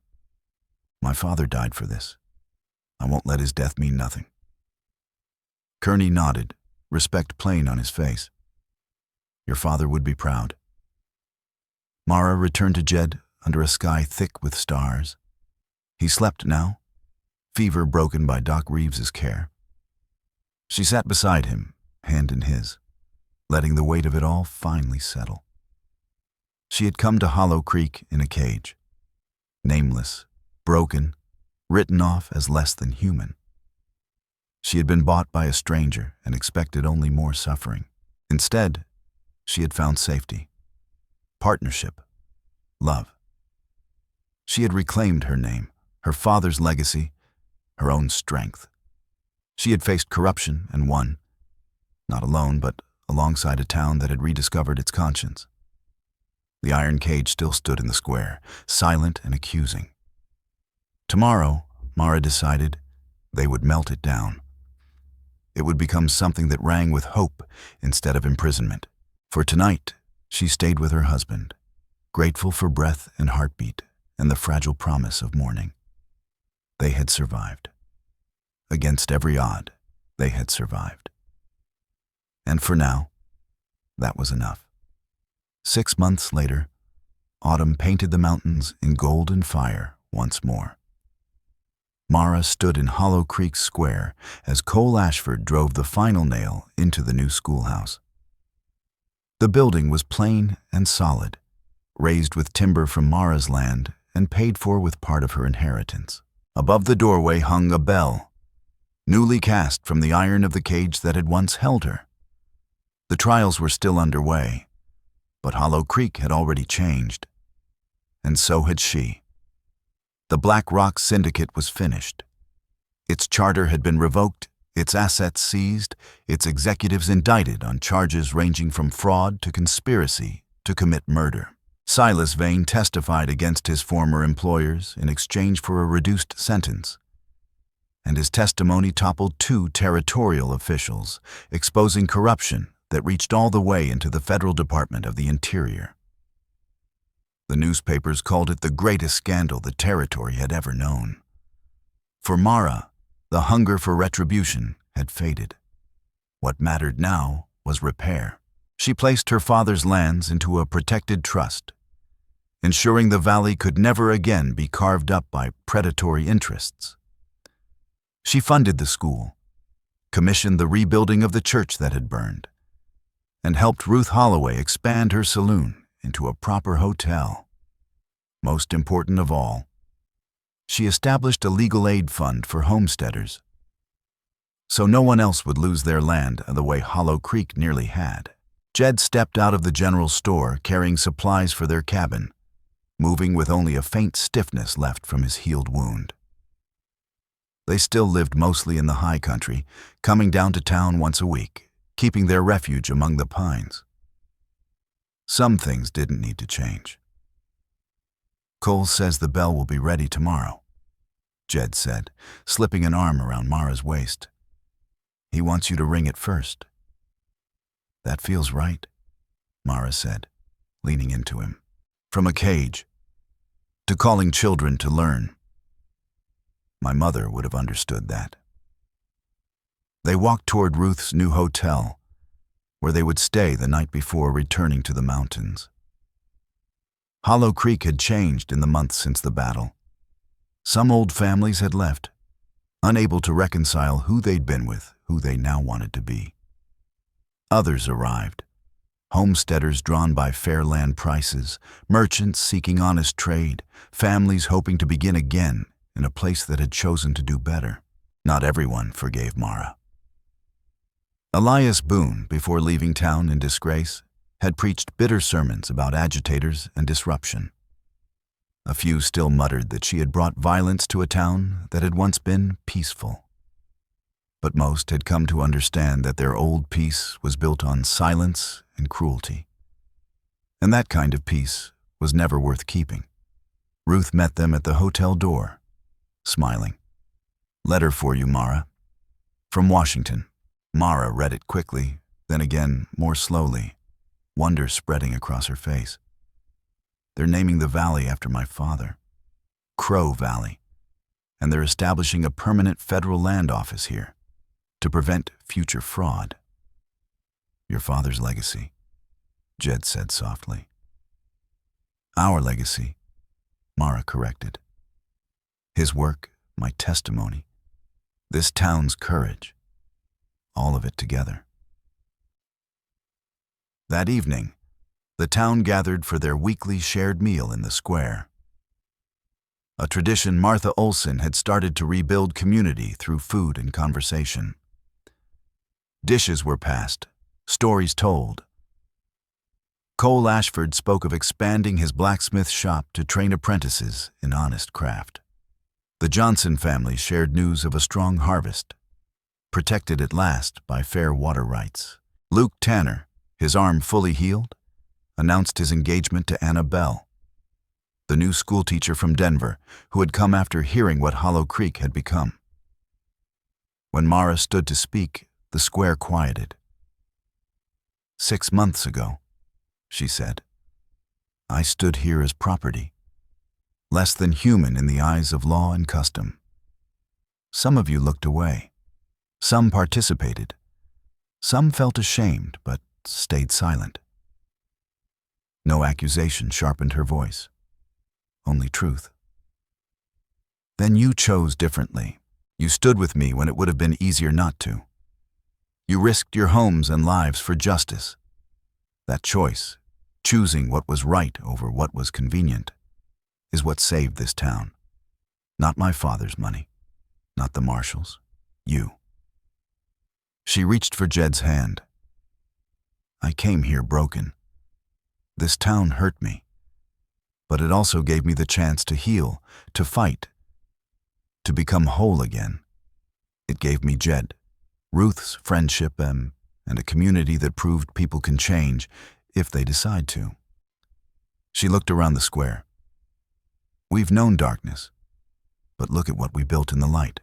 My father died for this. I won't let his death mean nothing." Kearney nodded, respect plain on his face. "Your father would be proud." Mara returned to Jed under a sky thick with stars. He slept now, fever broken by Doc Reeves's care. She sat beside him, hand in his, letting the weight of it all finally settle. She had come to Hollow Creek in a cage, nameless, broken, written off as less than human. She had been bought by a stranger and expected only more suffering. Instead, she had found safety, partnership, love. She had reclaimed her name, her father's legacy, her own strength. She had faced corruption and won, not alone, but alongside a town that had rediscovered its conscience. The iron cage still stood in the square, silent and accusing. Tomorrow, Mara decided, they would melt it down. It would become something that rang with hope instead of imprisonment. For tonight, she stayed with her husband, grateful for breath and heartbeat and the fragile promise of morning. They had survived. Against every odd, they had survived. And for now, that was enough. 6 months later, autumn painted the mountains in golden fire once more. Mara stood in Hollow Creek Square as Cole Ashford drove the final nail into the new schoolhouse. The building was plain and solid, raised with timber from Mara's land and paid for with part of her inheritance. Above the doorway hung a bell, newly cast from the iron of the cage that had once held her. The trials were still underway, but Hollow Creek had already changed, and so had she. The Black Rock Syndicate was finished. Its charter had been revoked its assets seized, its executives indicted on charges ranging from fraud to conspiracy to commit murder. Silas Vane testified against his former employers in exchange for a reduced sentence, and his testimony toppled two territorial officials, exposing corruption that reached all the way into the Federal Department of the Interior. The newspapers called it the greatest scandal the territory had ever known. For Mara, the hunger for retribution had faded. What mattered now was repair. She placed her father's lands into a protected trust, ensuring the valley could never again be carved up by predatory interests. She funded the school, commissioned the rebuilding of the church that had burned, and helped Ruth Holloway expand her saloon into a proper hotel. Most important of all, she established a legal aid fund for homesteaders, so no one else would lose their land the way Hollow Creek nearly had. Jed stepped out of the general store carrying supplies for their cabin, moving with only a faint stiffness left from his healed wound. They still lived mostly in the high country, coming down to town once a week, keeping their refuge among the pines. Some things didn't need to change. "Cole says the bell will be ready tomorrow," Jed said, slipping an arm around Mara's waist. "He wants you to ring it first." "That feels right," Mara said, leaning into him. "From a cage to calling children to learn. My mother would have understood that." They walked toward Ruth's new hotel, where they would stay the night before returning to the mountains. Hollow Creek had changed in the months since the battle. Some old families had left, unable to reconcile who they'd been with who they now wanted to be. Others arrived, homesteaders drawn by fair land prices, merchants seeking honest trade, families hoping to begin again in a place that had chosen to do better. Not everyone forgave Mara. Elias Boone, before leaving town in disgrace, had preached bitter sermons about agitators and disruption. A few still muttered that she had brought violence to a town that had once been peaceful. But most had come to understand that their old peace was built on silence and cruelty. And that kind of peace was never worth keeping. Ruth met them at the hotel door, smiling. "Letter for you, Mara. From Washington." Mara read it quickly, then again more slowly, wonder spreading across her face. "They're naming the valley after my father, Crow Valley, and they're establishing a permanent federal land office here to prevent future fraud." "Your father's legacy," Jed said softly. "Our legacy," Mara corrected. "His work, my testimony, this town's courage, all of it together." That evening, the town gathered for their weekly shared meal in the square. A tradition Martha Olson had started to rebuild community through food and conversation. Dishes were passed, stories told. Cole Ashford spoke of expanding his blacksmith shop to train apprentices in honest craft. The Johnson family shared news of a strong harvest, protected at last by fair water rights. Luke Tanner, his arm fully healed, announced his engagement to Anna Bell, the new schoolteacher from Denver who had come after hearing what Hollow Creek had become. When Mara stood to speak, the square quieted. "6 months ago," she said, "I stood here as property, less than human in the eyes of law and custom. Some of you looked away. Some participated. Some felt ashamed but stayed silent." No accusation sharpened her voice, only truth. "Then you chose differently. You stood with me when it would have been easier not to. You risked your homes and lives for justice. That choice, choosing what was right over what was convenient, is what saved this town. Not my father's money, not the marshals, you." She reached for Jed's hand. "I came here broken. This town hurt me, but it also gave me the chance to heal, to fight, to become whole again. It gave me Jed, Ruth's friendship and a community that proved people can change if they decide to. She looked around the square. We've known darkness, but look at what we built in the light.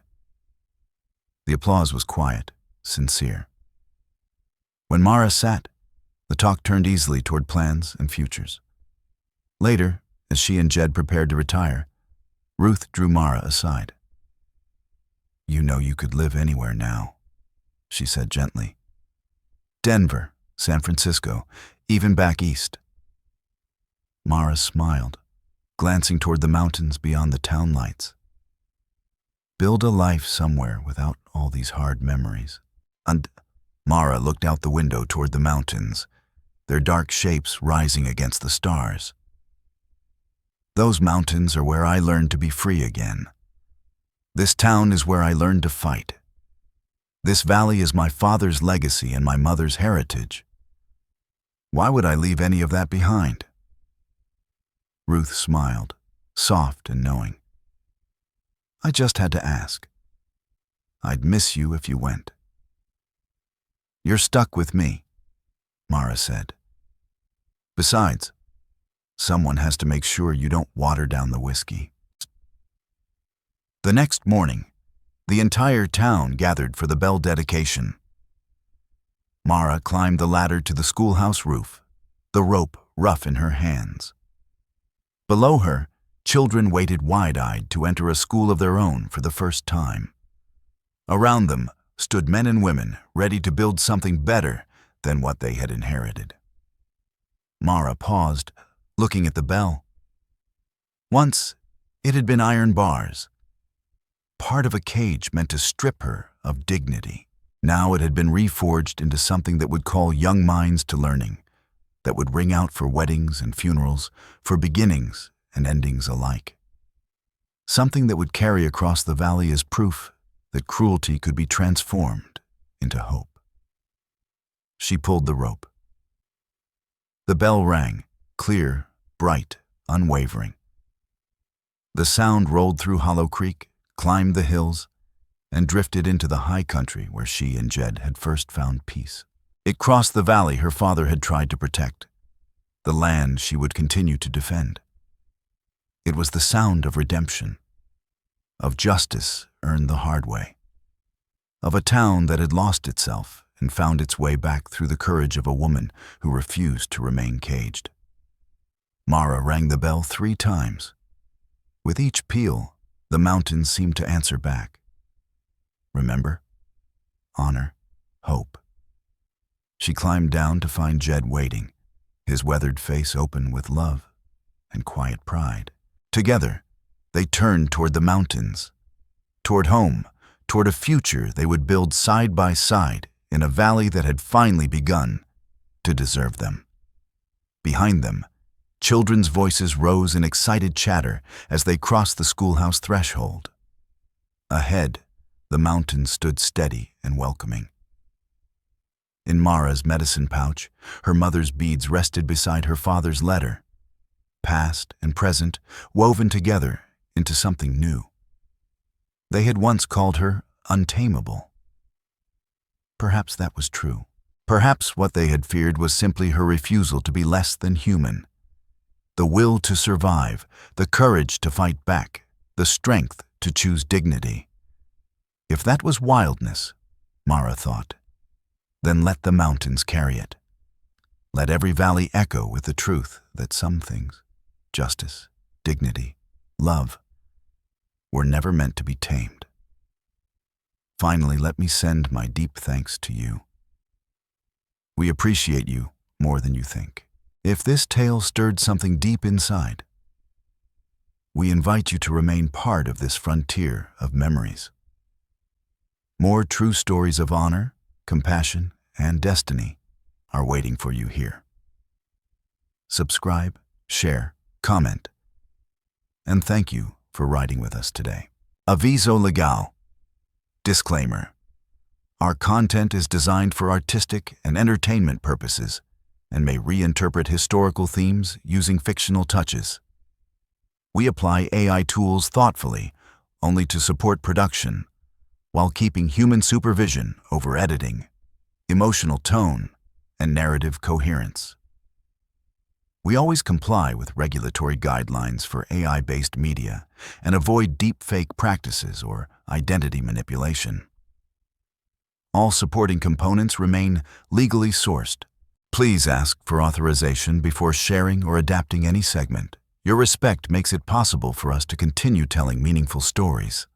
The applause was quiet, sincere. When Mara sat, the talk turned easily toward plans and futures. Later, as she and Jed prepared to retire, Ruth drew Mara aside. "You know you could live anywhere now," she said gently. "Denver, San Francisco, even back east." Mara smiled, glancing toward the mountains beyond the town lights. "Build a life somewhere without all these hard memories." And Mara looked out the window toward the mountains, their dark shapes rising against the stars. "Those mountains are where I learned to be free again. This town is where I learned to fight. This valley is my father's legacy and my mother's heritage. Why would I leave any of that behind?" Ruth smiled, soft and knowing. "I just had to ask. I'd miss you if you went." "You're stuck with me," Mara said. "Besides, someone has to make sure you don't water down the whiskey." The next morning, the entire town gathered for the bell dedication. Mara climbed the ladder to the schoolhouse roof, the rope rough in her hands. Below her, children waited wide-eyed to enter a school of their own for the first time. Around them stood men and women ready to build something better than what they had inherited. Mara paused, looking at the bell. Once, it had been iron bars, part of a cage meant to strip her of dignity. Now it had been reforged into something that would call young minds to learning, that would ring out for weddings and funerals, for beginnings and endings alike. Something that would carry across the valley as proof that cruelty could be transformed into hope. She pulled the rope. The bell rang, clear, bright, unwavering. The sound rolled through Hollow Creek, climbed the hills, and drifted into the high country where she and Jed had first found peace. It crossed the valley her father had tried to protect, the land she would continue to defend. It was the sound of redemption, of justice earned the hard way, of a town that had lost itself and found its way back through the courage of a woman who refused to remain caged. Mara rang the bell 3 times. With each peal, the mountains seemed to answer back. Remember? Honor, hope. She climbed down to find Jed waiting, his weathered face open with love and quiet pride. Together, they turned toward the mountains, toward home, toward a future they would build side by side in a valley that had finally begun to deserve them. Behind them, children's voices rose in excited chatter as they crossed the schoolhouse threshold. Ahead, the mountains stood steady and welcoming. In Mara's medicine pouch, her mother's beads rested beside her father's letter, past and present woven together into something new. They had once called her untamable. Perhaps that was true. Perhaps what they had feared was simply her refusal to be less than human. The will to survive, the courage to fight back, the strength to choose dignity. If that was wildness, Mara thought, then let the mountains carry it. Let every valley echo with the truth that some things, justice, dignity, love, were never meant to be tamed. Finally, let me send my deep thanks to you. We appreciate you more than you think. If this tale stirred something deep inside, we invite you to remain part of this frontier of memories. More true stories of honor, compassion, and destiny are waiting for you here. Subscribe, share, comment, and thank you for riding with us today. Aviso legal. Disclaimer. Our content is designed for artistic and entertainment purposes and may reinterpret historical themes using fictional touches. We apply AI tools thoughtfully, only to support production, while keeping human supervision over editing, emotional tone, and narrative coherence. We always comply with regulatory guidelines for AI-based media and avoid deepfake practices or identity manipulation. All supporting components remain legally sourced. Please ask for authorization before sharing or adapting any segment. Your respect makes it possible for us to continue telling meaningful stories.